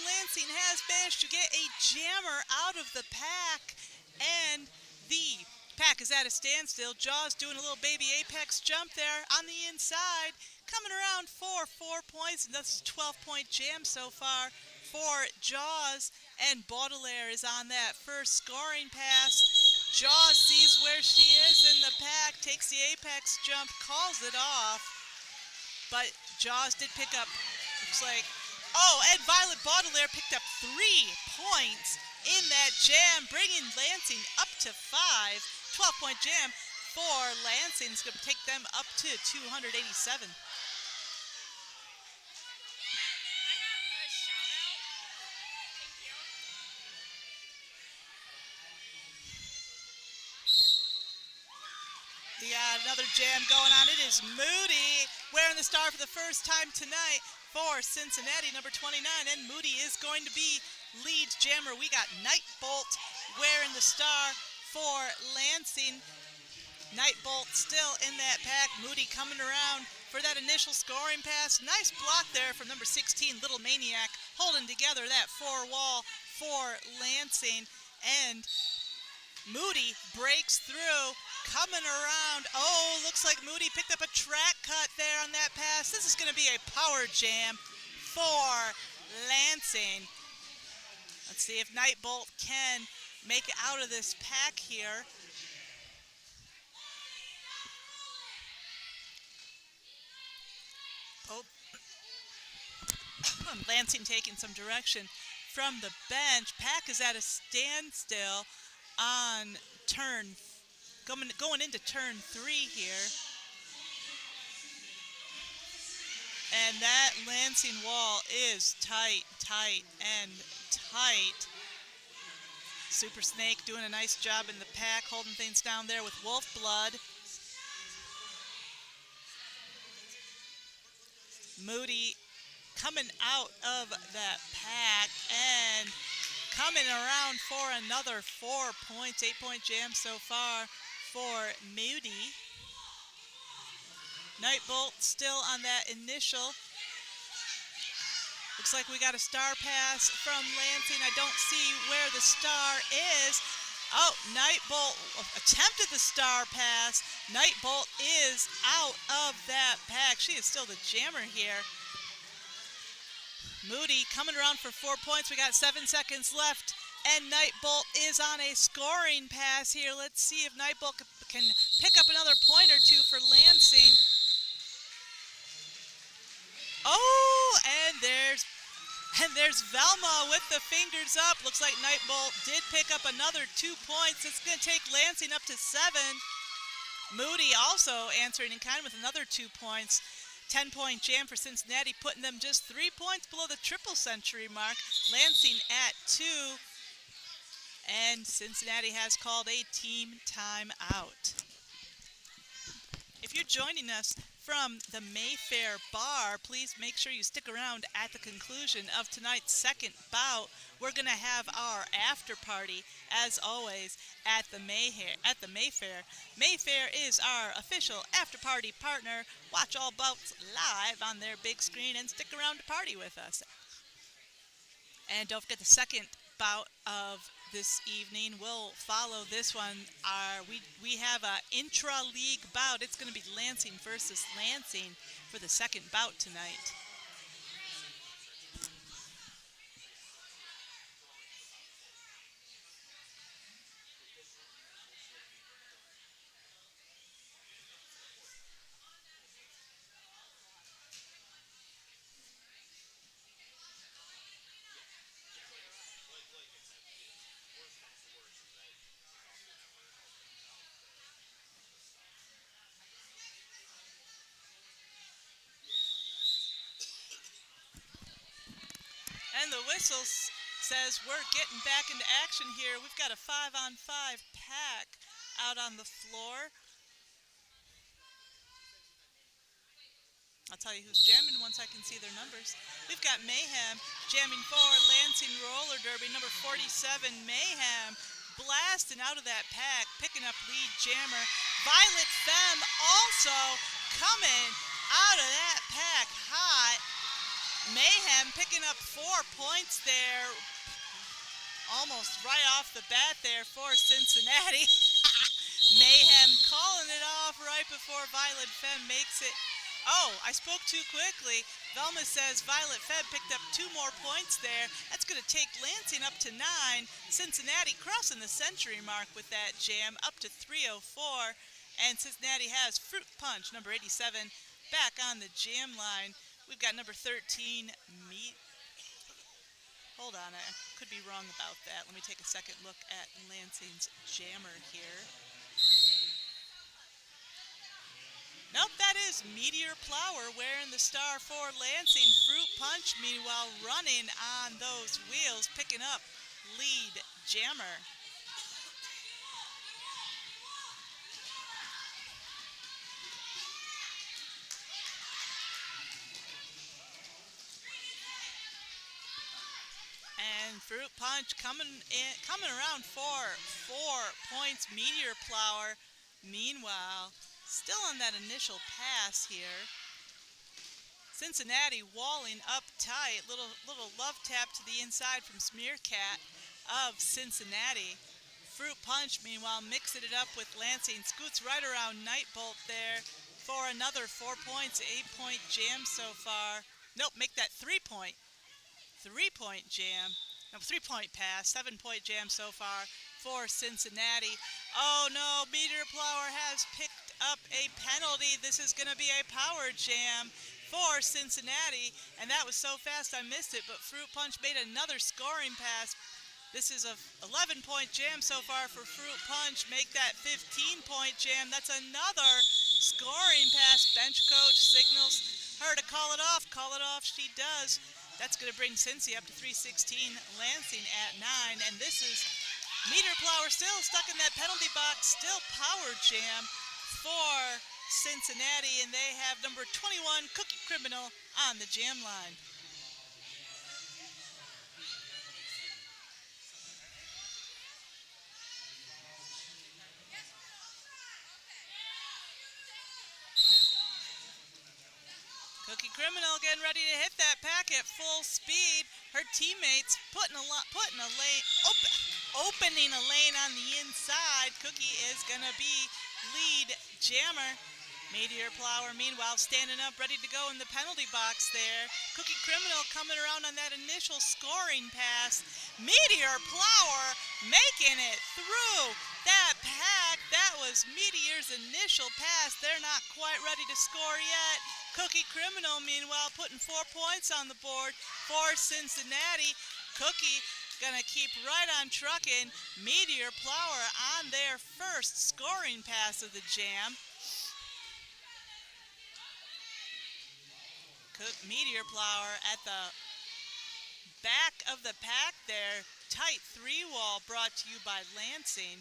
Lansing has managed to get a jammer out of the pack, and the pack is at a standstill. Jaws doing a little baby apex jump there on the inside, coming around for 4 points, and that's a 12-point jam so far for Jaws. And Baudelaire is on that first scoring pass. Jaws sees where she is in the pack, takes the apex jump, calls it off, but Jaws did pick up, looks like, and Violet Baudelaire picked up 3 points in that jam, bringing Lansing up to 5. 12-point jam for Lansing is going to take them up to 287. We got another jam going on. It is Moody wearing the star for the first time tonight for Cincinnati, number 29. And Moody is going to be lead jammer. We got Nightbolt wearing the star for Lansing. Nightbolt still in that pack. Moody coming around for that initial scoring pass. Nice block there from number 16, Little Maniac, holding together that 4 wall for Lansing. And Moody breaks through, coming around. Looks like Moody picked up a track cut there on that pass. This is going to be a power jam for Lansing. Let's see if Nightbolt can make it out of this pack here. Oh, Lansing taking some direction from the bench. Pack is at a standstill on going into turn 3 here. And that Lansing wall is tight, and tight. Super Snake doing a nice job in the pack, holding things down there with Wolf Blood. Moody coming out of that pack and coming around for another 4 points. 8-point jam so far for Moody. Nightbolt still on that initial. Looks like we got a star pass from Lansing. I don't see where the star is. Oh, Nightbolt attempted the star pass. Nightbolt is out of that pack. She is still the jammer here. Moody coming around for 4 points. We got 7 seconds left, and Nightbolt is on a scoring pass here. Let's see if Nightbolt can pick up another point or two for Lansing. Oh, and there's Velma with the fingers up. Looks like Nightbolt did pick up another 2 points. It's going to take Lansing up to 7. Moody also answering in kind with another 2 points. 10-point jam for Cincinnati, putting them just 3 points below the triple century mark. Lansing at 2. And Cincinnati has called a team timeout. If you're joining us from the Mayfair Bar, please make sure you stick around at the conclusion of tonight's second bout. We're going to have our after party, as always, at the Mayfair. Mayfair is our official after party partner. Watch all bouts live on their big screen and stick around to party with us. And don't forget the second bout of this evening will follow this one. We have an intra-league bout. It's going to be Lansing versus Lansing for the second bout tonight. And the whistle says we're getting back into action here. We've got a 5-on-5 pack out on the floor. I'll tell you who's jamming once I can see their numbers. We've got Mayhem jamming for Lansing Roller Derby, number 47. Mayhem blasting out of that pack, picking up lead jammer. Violet Femme also coming out of that pack hot. Mayhem picking up 4 points there, almost right off the bat there for Cincinnati. Mayhem calling it off right before Violet Femme makes it. Oh, I spoke too quickly. Velma says Violet Femme picked up 2 more points there. That's going to take Lansing up to 9. Cincinnati crossing the century mark with that jam, up to 304. And Cincinnati has Fruit Punch, number 87, back on the jam line. We've got number 13, Hold on, I could be wrong about that. Let me take a second look at Lansing's jammer here. Nope, that is Meteor Plower wearing the star for Lansing. Fruit Punch, meanwhile, running on those wheels, picking up lead jammer. And Fruit Punch coming around for 4 points. Meteor Plower, meanwhile, still on that initial pass here. Cincinnati walling up tight. Little love tap to the inside from Smearcat of Cincinnati. Fruit Punch, meanwhile, mixing it up with Lansing. Scoots right around Nightbolt there for another 4 points. 8-point jam so far. Nope, make that 3-point. 3-point jam No, 3-point pass, 7-point jam so far for Cincinnati. Oh no, Meteor Plower has picked up a penalty. This is going to be a power jam for Cincinnati, and that was so fast I missed it, but Fruit Punch made another scoring pass. This is a 11-point jam so far for Fruit Punch. Make that 15-point jam. That's another scoring pass. Bench coach signals her to call it off. Call it off she does. That's going to bring Cincy up to 316, Lansing at 9, and this is Meteor Plower still stuck in that penalty box, still power jam for Cincinnati, and they have number 21, Cookie Criminal, on the jam line. Cookie Criminal getting ready to hit that pack at full speed. Her teammates opening a lane on the inside. Cookie is going to be lead jammer. Meteor Plower, meanwhile, standing up, ready to go in the penalty box there. Cookie Criminal coming around on that initial scoring pass. Meteor Plower making it through that pack. That was Meteor's initial pass. They're not quite ready to score yet. Cookie Criminal, meanwhile, putting 4 points on the board for Cincinnati. Cookie gonna keep right on trucking. Meteor Plower on their first scoring pass of the jam. Meteor Plower at the back of the pack there. Tight 3-wall brought to you by Lansing.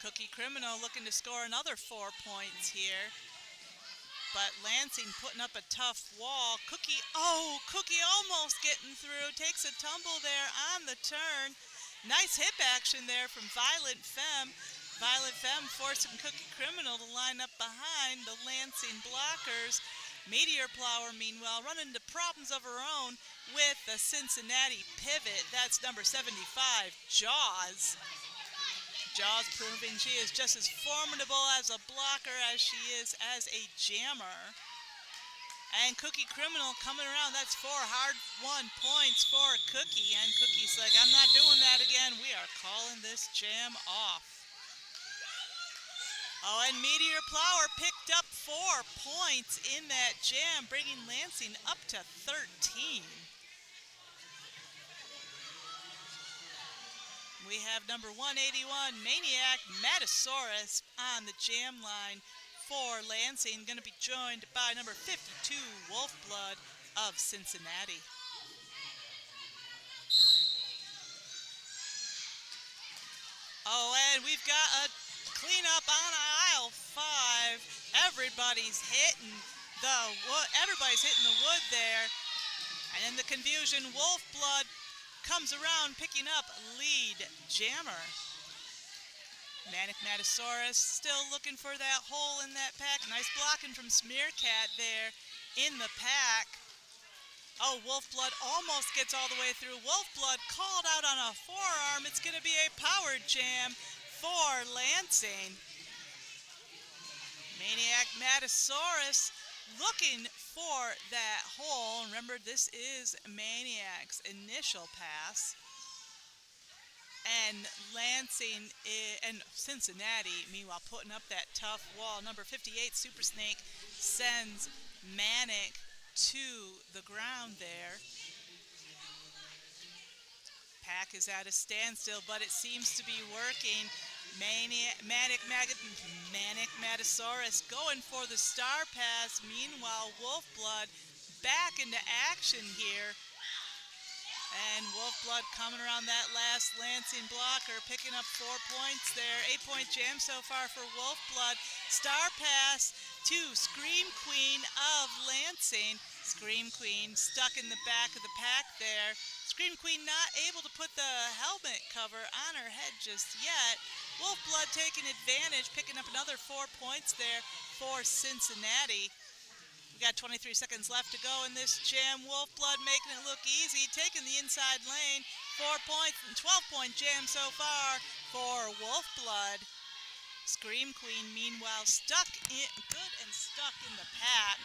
Cookie Criminal looking to score another 4 points here. But Lansing putting up a tough wall. Cookie almost getting through. Takes a tumble there on the turn. Nice hip action there from Violent Femme. Violent Femme forcing Cookie Criminal to line up behind the Lansing blockers. Meteor Plower, meanwhile, running into problems of her own with the Cincinnati pivot. That's number 75, Jaws. Jaws proving she is just as formidable as a blocker as she is as a jammer. And Cookie Criminal coming around. That's 4 hard-won points for Cookie. And Cookie's like, I'm not doing that again. We are calling this jam off. Oh, and Meteor Plower picked up 4 points in that jam, bringing Lansing up to 13. We have number 181, Maniac Matasaurus, on the jam line for Lansing. Going to be joined by number 52, Wolfblood of Cincinnati. Oh, and we've got a cleanup on aisle 5. Everybody's hitting the wood there. And in the confusion, Wolfblood comes around picking up lead jammer. Manic Matasaurus still looking for that hole in that pack. Nice blocking from Smearcat there in the pack. Oh, Wolfblood almost gets all the way through. Wolfblood called out on a forearm. It's going to be a power jam for Lansing. Maniac Matasaurus looking for that hole. Remember, this is Maniac's initial pass. And Lansing and Cincinnati, meanwhile, putting up that tough wall. Number 58, Super Snake, sends Manic to the ground there. Pack is at a standstill, but it seems to be working. Manic Matasaurus going for the star pass. Meanwhile, Wolfblood back into action here. And Wolfblood coming around that last Lansing blocker, picking up 4 points there. 8-point jam so far for Wolfblood. Star pass to Scream Queen of Lansing. Scream Queen stuck in the back of the pack there. Scream Queen not able to put the helmet cover on her head just yet. Wolfblood taking advantage, picking up another 4 points there for Cincinnati. We got 23 seconds left to go in this jam. Wolfblood making it look easy, taking the inside lane. 4 points and 12-point jam so far for Wolfblood. Scream Queen, meanwhile, good and stuck in the pack.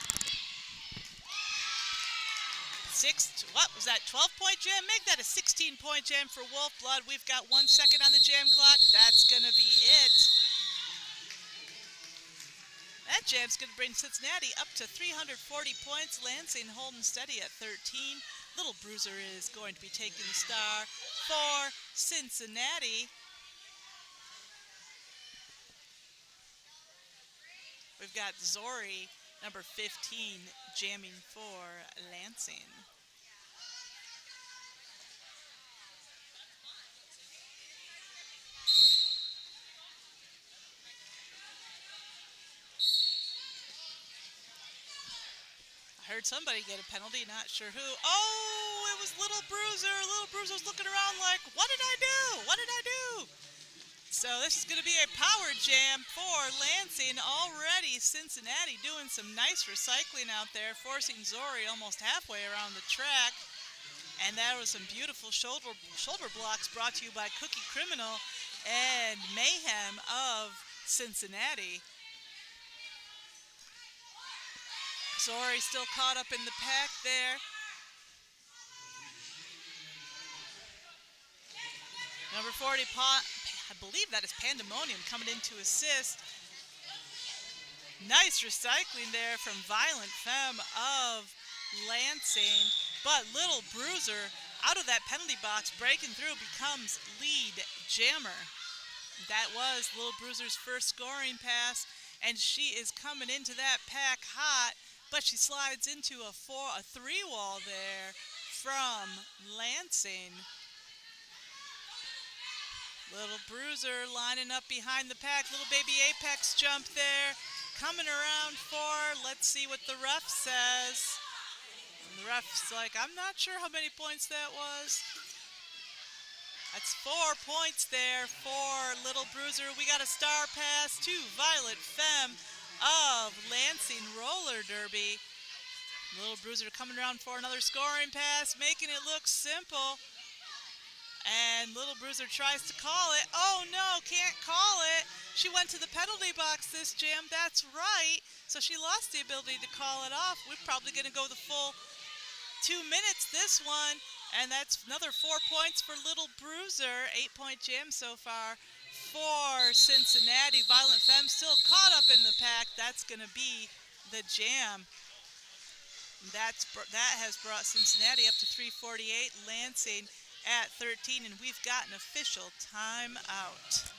What was that, 12-point jam? Make that a 16-point jam for Wolfblood. We've got 1 second on the jam clock. That's going to be it. That jam's going to bring Cincinnati up to 340 points. Lansing holding steady at 13. Little Bruiser is going to be taking the star for Cincinnati. We've got Zori, number 15, jamming for Lansing. I heard somebody get a penalty, not sure who. Oh, it was Little Bruiser. Little Bruiser's looking around like, what did I do? What did I do? So this is going to be a power jam for Lansing. Already Cincinnati doing some nice recycling out there, forcing Zori almost halfway around the track. And that was some beautiful shoulder blocks brought to you by Cookie Criminal and Mayhem of Cincinnati. Zori still caught up in the pack there. Number 40, I believe that is Pandemonium coming in to assist. Nice recycling there from Violent Femme of Lansing. But Little Bruiser, out of that penalty box, breaking through, becomes lead jammer. That was Little Bruiser's first scoring pass, and she is coming into that pack hot, but she slides into a 3 wall there from Lansing. Little Bruiser lining up behind the pack. Little baby Apex jump there. Coming around for, let's see what the ref says. And the ref's like, I'm not sure how many points that was. That's 4 points there for Little Bruiser. We got a star pass to Violet Femme of Lansing Roller Derby. Little Bruiser coming around for another scoring pass, making it look simple. And Little Bruiser tries to call it. Oh no, can't call it. She went to the penalty box this jam, that's right. So she lost the ability to call it off. We're probably gonna go the full 2 minutes this one. And that's another 4 points for Little Bruiser. 8-point jam so far for Cincinnati. Violent Femme still caught up in the pack. That's gonna be the jam. That has brought Cincinnati up to 348. Lansing at 13, and we've got an official timeout.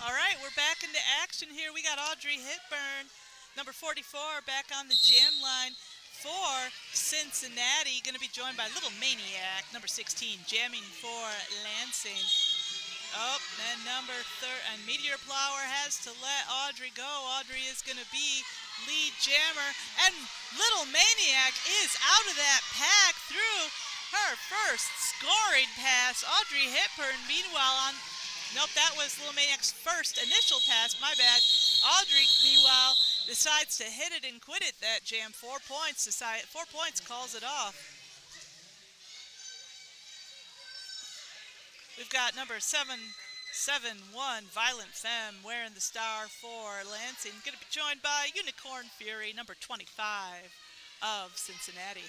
All right, we're back into action here. We got Audrey Hepburn, number 44, back on the jam line for Cincinnati. Going to be joined by Little Maniac, number 16, jamming for Lansing. Oh, and and Meteor Flower has to let Audrey go. Audrey is going to be lead jammer, and Little Maniac is out of that pack through her first scoring pass. Audrey Hepburn, meanwhile, nope, that was Little Maniac's first initial pass, my bad. Audrey, meanwhile, decides to hit it and quit it, that jam. 4 points, 4 points calls it off. We've got number 771, Violent Femme, wearing the star for Lansing. Going to be joined by Unicorn Fury, number 25 of Cincinnati.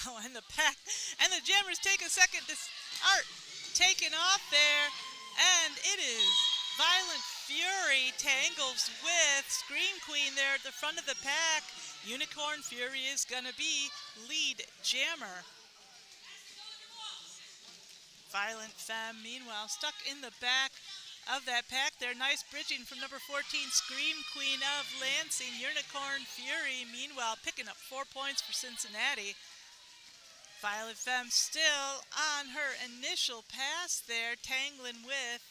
Oh, and the pack, and the jammers take a second to start taking off there, and it is Violent Fury tangles with Scream Queen there at the front of the pack. Unicorn Fury is going to be lead jammer. Violent Femme, meanwhile, stuck in the back of that pack there. Nice bridging from number 14, Scream Queen of Lansing. Unicorn Fury, meanwhile, picking up 4 points for Cincinnati. Violent Femme still on her initial pass there, tangling with,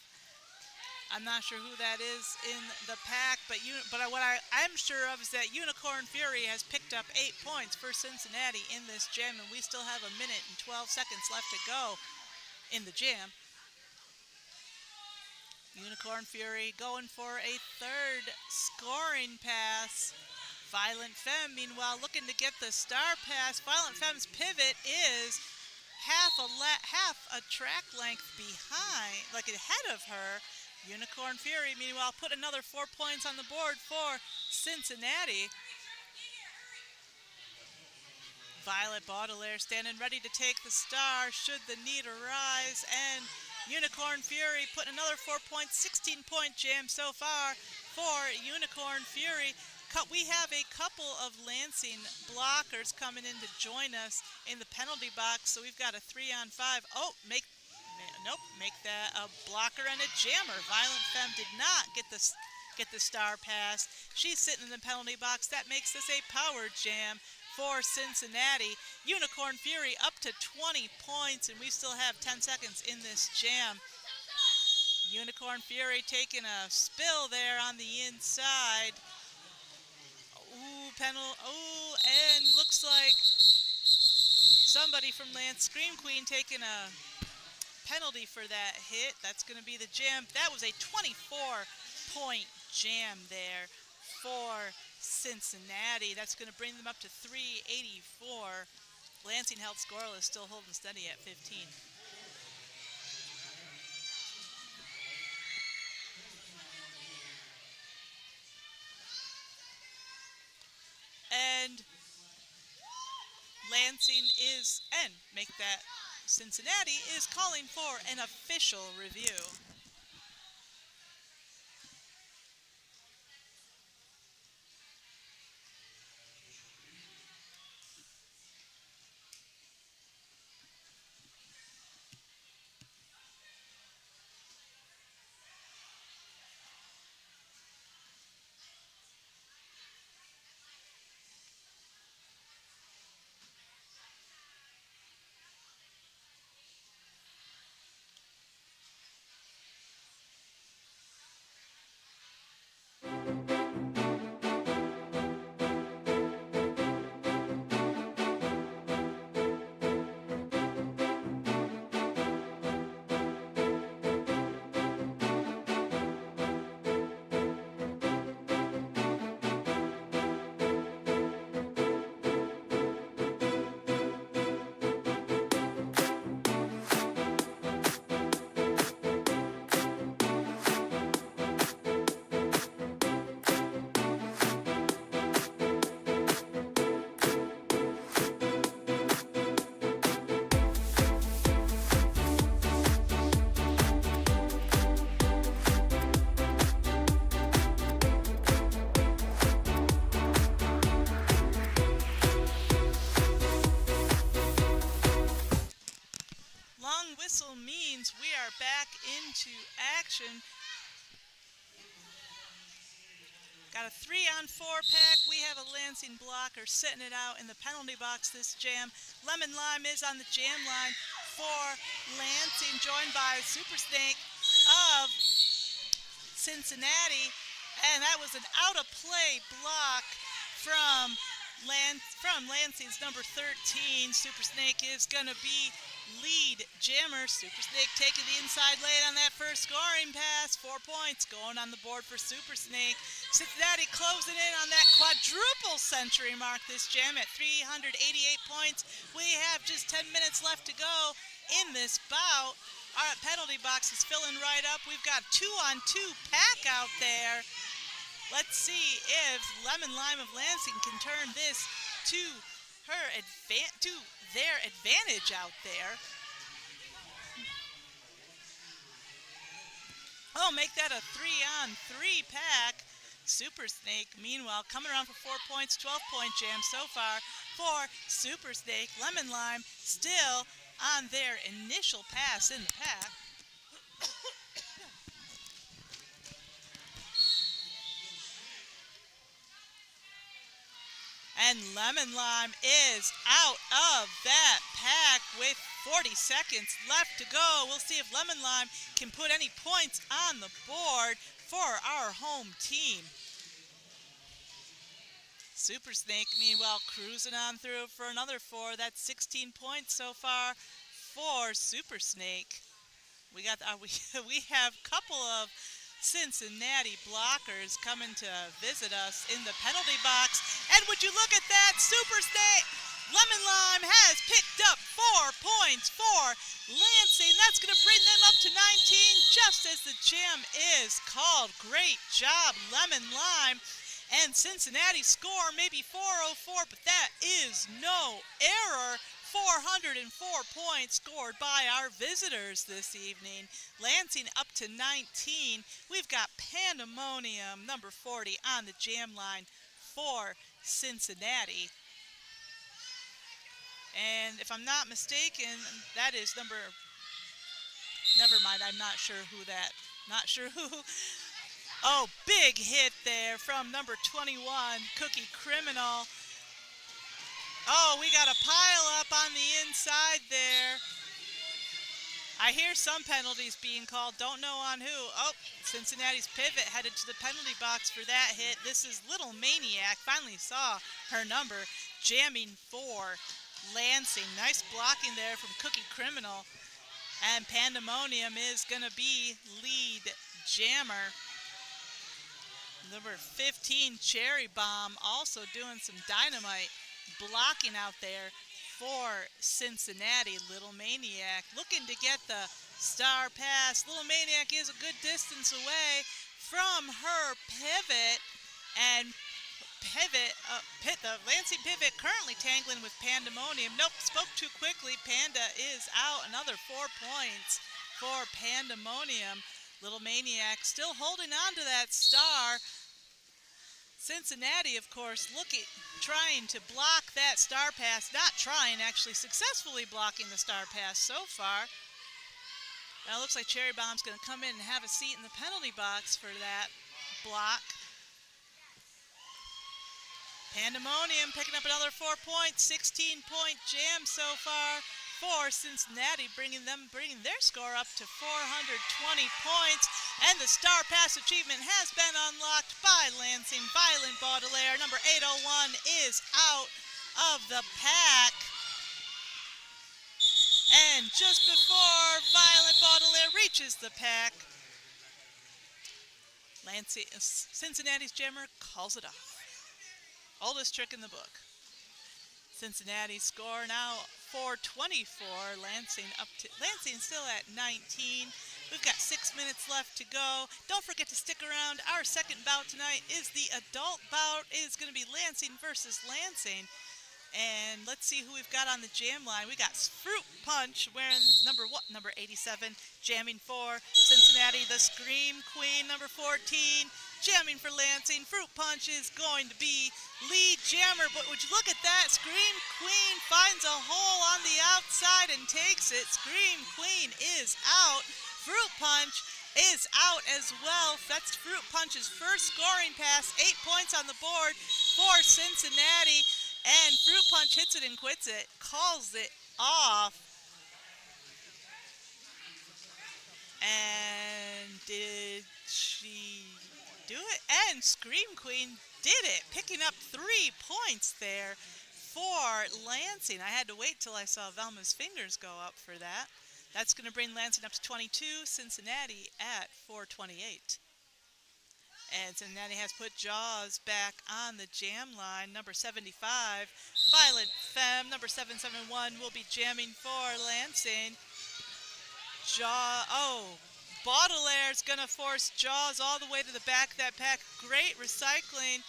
I'm not sure who that is in the pack, but what I'm sure of is that Unicorn Fury has picked up 8 points for Cincinnati in this jam, and we still have 1 minute and 12 seconds left to go in the jam. Unicorn Fury going for a third scoring pass. Violent Femme, meanwhile, looking to get the star pass. Violent Femme's pivot is half a track length behind, like ahead of her. Unicorn Fury, meanwhile, put another 4 points on the board for Cincinnati. Violet Baudelaire standing ready to take the star should the need arise, and Unicorn Fury putting another 4 points, 16-point jam so far for Unicorn Fury. We have a couple of Lansing blockers coming in to join us in the penalty box, so we've got a 3-on-5. Oh, make that a blocker and a jammer. Violent Femme did not get the star pass. She's sitting in the penalty box. That makes this a power jam for Cincinnati. Unicorn Fury up to 20 points, and we still have 10 seconds in this jam. Unicorn Fury taking a spill there on the inside. Ooh, and looks like somebody from Lance Scream Queen taking a penalty for that hit. That's going to be the jam. That was a 24-point jam there for Cincinnati. That's going to bring them up to 384. Lansing held scoreless, still holding steady at 15. And Lansing Cincinnati is calling for an official review. Whistle means we are back into action. Got a 3-on-4 pack. We have a Lansing blocker sitting it out in the penalty box this jam. Lemon Lime is on the jam line for Lansing, joined by Super Snake of Cincinnati. And that was an out-of-play block from from Lansing's number 13, Super Snake is going to be lead jammer. Super Snake taking the inside lane on that first scoring pass. 4 points going on the board for Super Snake. Cincinnati closing in on that quadruple century mark this jam at 388 points. We have just 10 minutes left to go in this bout. Our penalty box is filling right up. We've got 2-on-2 pack out there. Let's see if Lemon Lime of Lansing can turn this to their advantage out there. Oh, make that a 3-on-3 pack. Super Snake, meanwhile, coming around for 4 points, 12-point jam so far for Super Snake. Lemon Lime still on their initial pass in the pack. And Lemon Lime is out of that pack with 40 seconds left to go. We'll see if Lemon Lime can put any points on the board for our home team. Super Snake, meanwhile, cruising on through for another 4. That's 16 points so far for Super Snake. We have a couple of Cincinnati blockers coming to visit us in the penalty box. And would you look at that, Super Snake! Lemon Lime has picked up 4 points for Lansing. That's going to bring them up to 19 just as the jam is called. Great job, Lemon Lime. And Cincinnati score maybe 404, but that is no error. 404 points scored by our visitors this evening. Lansing up to 19. We've got Pandemonium, number 40, on the jam line for Cincinnati. And if I'm not mistaken, that is never mind, I'm not sure who. Oh, big hit there from number 21, Cookie Criminal. Oh, we got a pile up on the inside there. I hear some penalties being called, don't know on who. Oh, Cincinnati's pivot headed to the penalty box for that hit. This is Little Maniac, finally saw her number, jamming for Lansing. Nice blocking there from Cookie Criminal. And Pandemonium is going to be lead jammer. Number 15, Cherry Bomb, also doing some dynamite blocking out there for Cincinnati. Little Maniac looking to get the star pass. Little Maniac is a good distance away from her pivot. And the Lansing pivot currently tangling with Pandemonium. Nope, spoke too quickly. Panda is out. Another 4 points for Pandemonium. Little Maniac still holding on to that star. Cincinnati, of course, trying to block that star pass. Not trying, actually successfully blocking the star pass so far. Now it looks like Cherry Bomb's going to come in and have a seat in the penalty box for that block. Pandemonium picking up another 4 points, 16-point jam so far for Cincinnati, bringing their score up to 420 points. And the star pass achievement has been unlocked by Lansing. Violent Baudelaire, number 801, is out of the pack. And just before Violent Baudelaire reaches the pack, Cincinnati's jammer calls it off. Oldest trick in the book. Cincinnati score now 424. Lansing still at 19. We've got 6 minutes left to go. Don't forget to stick around. Our second bout tonight is the adult bout. It is going to be Lansing versus Lansing. And let's see who we've got on the jam line. We got Fruit Punch wearing number 87, jamming for Cincinnati. The Scream Queen, number 14, jamming for Lansing. Fruit Punch is going to be lead jammer, but would you look at that? Scream Queen finds a hole on the outside and takes it. Scream Queen is out. Fruit Punch is out as well. That's Fruit Punch's first scoring pass. 8 points on the board for Cincinnati. And Fruit Punch hits it and quits it, calls it off. And did she do it? And Scream Queen did it, picking up 3 points there for Lansing. I had to wait till I saw Velma's fingers go up for that. That's going to bring Lansing up to 22, Cincinnati at 428. And Cincinnati has put Jaws back on the jam line. Number 75, Violent Femme. Number 771 will be jamming for Lansing. Baudelaire's going to force Jaws all the way to the back of that pack. Great recycling.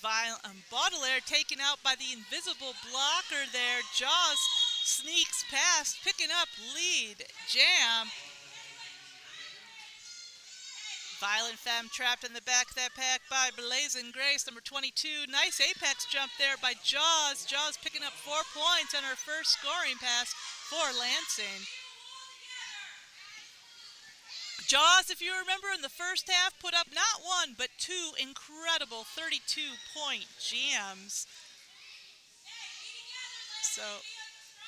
Baudelaire taken out by the invisible blocker there. Jaws sneaks past, picking up lead. Jam. Violent Femme trapped in the back of that pack by Blazing Grace, number 22. Nice apex jump there by Jaws. Jaws picking up 4 points on her first scoring pass for Lansing. Jaws, if you remember, in the first half, put up not 1, but 2 incredible 32-point jams.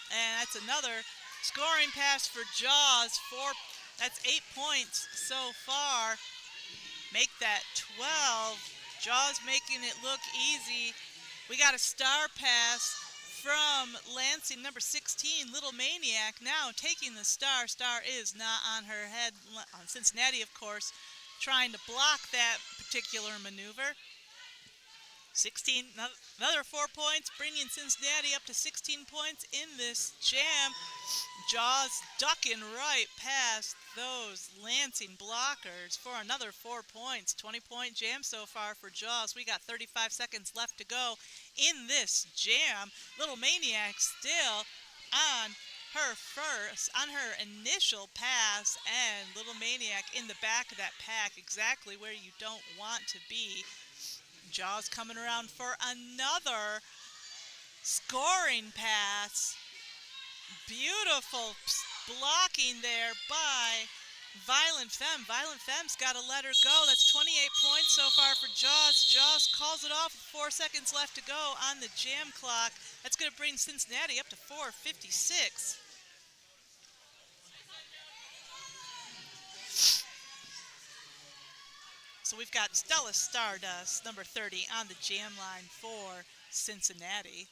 And that's another scoring pass for Jaws. That's 8 points so far. Make that 12. Jaws making it look easy. We got a star pass from Lansing, number 16, Little Maniac, now taking the star. Star is not on her head. On Cincinnati, of course, trying to block that particular maneuver. 16, another 4 points, bringing Cincinnati up to 16 points in this jam. Jaws ducking right past those Lansing blockers for another 4 points. 20-point jam so far for Jaws. We got 35 seconds left to go in this jam. Little Maniac still on her initial pass, and Little Maniac in the back of that pack, exactly where you don't want to be. Jaws coming around for another scoring pass. Beautiful blocking there by Violent Femme. Violent Femme's got to let her go. That's 28 points so far for Jaws. Jaws calls it off with 4 seconds left to go on the jam clock. That's going to bring Cincinnati up to 456. So we've got Stella Stardust, number 30, on the jam line for Cincinnati.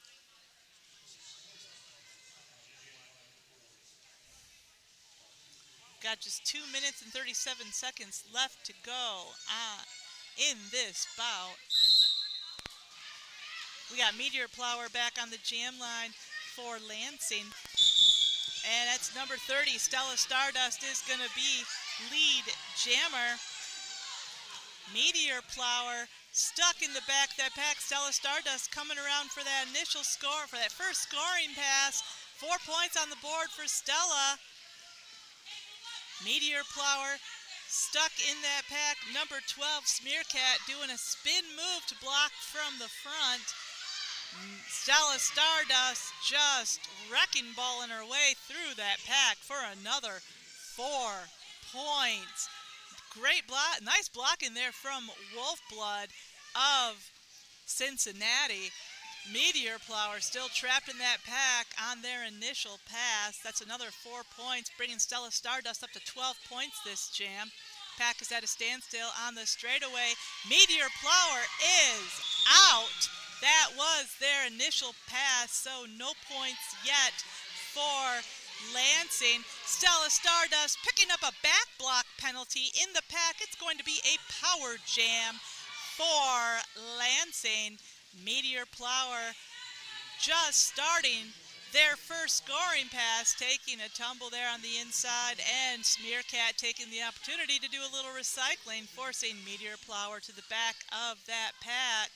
Got just 2 minutes and 37 seconds left to go in this bout. We got Meteor Plower back on the jam line for Lansing. And that's number 30, Stella Stardust, is going to be lead jammer. Meteor Plower stuck in the back of that pack. Stella Stardust coming around for that initial score, for that first scoring pass. 4 points on the board for Stella. Meteor Plower stuck in that pack. Number 12, Smearcat, doing a spin move to block from the front. Stella Stardust just wrecking balling her way through that pack for another 4 points. Great block, nice blocking there from Wolfblood of Cincinnati. Meteor Plower still trapped in that pack on their initial pass. That's another 4 points, bringing Stella Stardust up to 12 points this jam. Pack is at a standstill on the straightaway. Meteor Plower is out. That was their initial pass, so no points yet for Lansing. Stella Stardust picking up a back block penalty in the pack. It's going to be a power jam for Lansing. Meteor Plower just starting their first scoring pass, taking a tumble there on the inside, and Smearcat taking the opportunity to do a little recycling, forcing Meteor Plower to the back of that pack.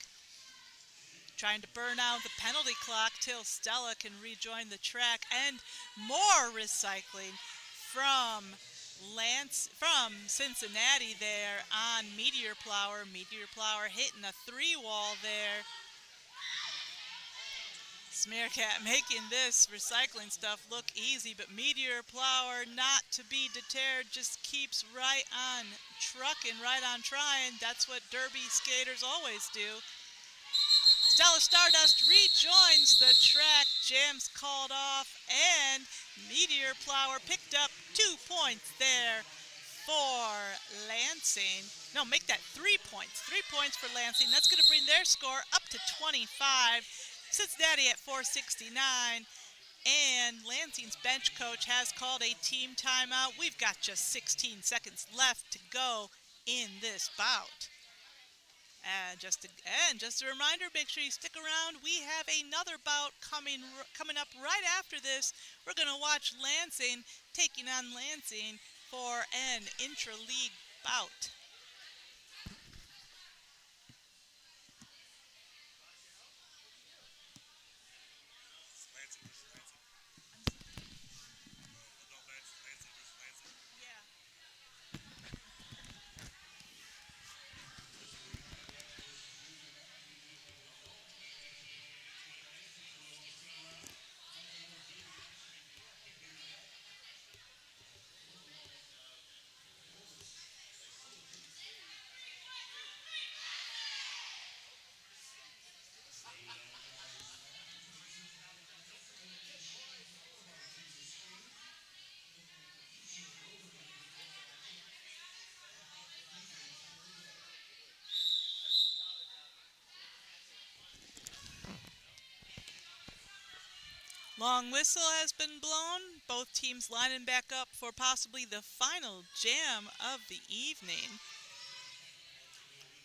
Trying to burn out the penalty clock till Stella can rejoin the track, and more recycling from Cincinnati there on Meteor Plower. Meteor Plower hitting a 3-wall there. Smearcat making this recycling stuff look easy, but Meteor Plower, not to be deterred, just keeps right on trucking, right on trying. That's what derby skaters always do. Stella Stardust rejoins the track. Jam's called off, and Meteor Plower picked up 2 points there for Lansing. No, make that 3 points. 3 points for Lansing. That's going to bring their score up to 25. Cincinnati at 469. And Lansing's bench coach has called a team timeout. We've got just 16 seconds left to go in this bout. And just a reminder, make sure you stick around. We have another bout coming up right after this. We're going to watch Lansing taking on Lansing for an intra-league bout. Long whistle has been blown. Both teams lining back up for possibly the final jam of the evening.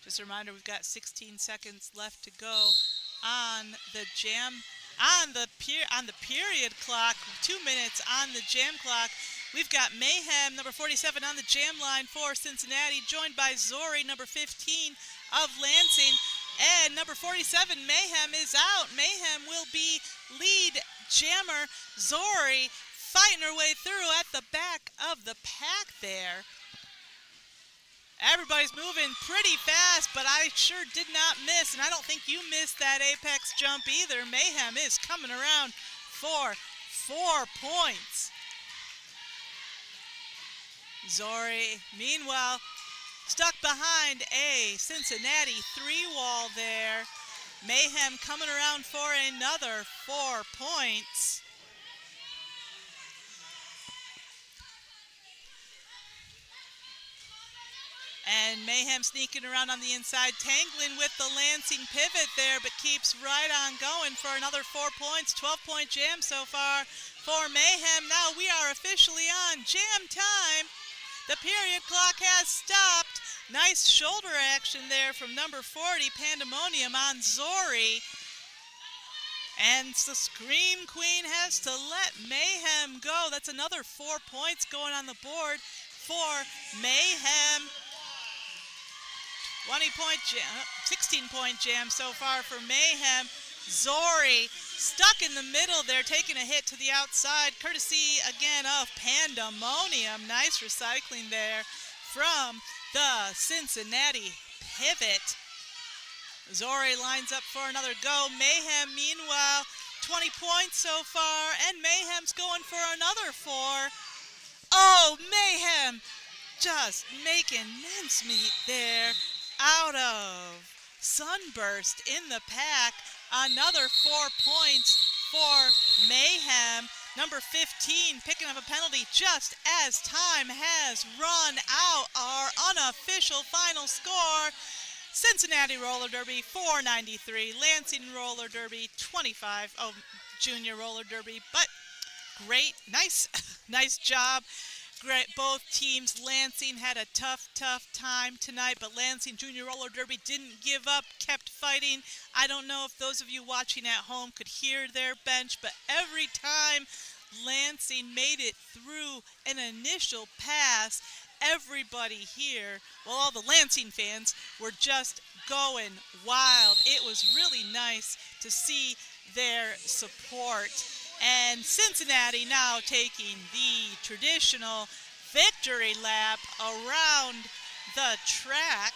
Just a reminder, we've got 16 seconds left to go on the jam, on the period clock. 2 minutes on the jam clock. We've got Mayhem, number 47, on the jam line for Cincinnati, joined by Zori, number 15 of Lansing. And number 47, Mayhem, is out. Mayhem will be lead jammer. Zori fighting her way through at the back of the pack there. Everybody's moving pretty fast, but I sure did not miss, and I don't think you missed that apex jump either. Mayhem is coming around for 4 points. Zori, meanwhile, stuck behind a Cincinnati 3-wall there. Mayhem coming around for another 4 points. And Mayhem sneaking around on the inside, tangling with the Lansing pivot there, but keeps right on going for another 4 points. 12-point jam so far for Mayhem. Now we are officially on jam time. The period clock has stopped. Nice shoulder action there from number 40, Pandemonium, on Zori. And the Scream Queen has to let Mayhem go. That's another 4 points going on the board for Mayhem. 20-point jam, 16-point jam so far for Mayhem. Zori stuck in the middle there, taking a hit to the outside, courtesy again of Pandemonium. Nice recycling there from the Cincinnati pivot. Zori lines up for another go. Mayhem, meanwhile, 20 points so far, and Mayhem's going for another 4. Oh, Mayhem just making mincemeat there out of Sunburst in the pack. Another 4 points for Mayhem. Number 15 picking up a penalty just as time has run out. Our unofficial final score: Cincinnati Roller Derby 493, Lansing Roller Derby 25. Oh, Junior Roller Derby, but great, nice job. Great, both teams. Lansing had a tough time tonight, but Lansing Junior Roller Derby didn't give up, kept fighting. I don't know if those of you watching at home could hear their bench, but every time Lansing made it through an initial pass, everybody here, well, all the Lansing fans, were just going wild. It was really nice to see their support. And Cincinnati now taking the traditional victory lap around the track.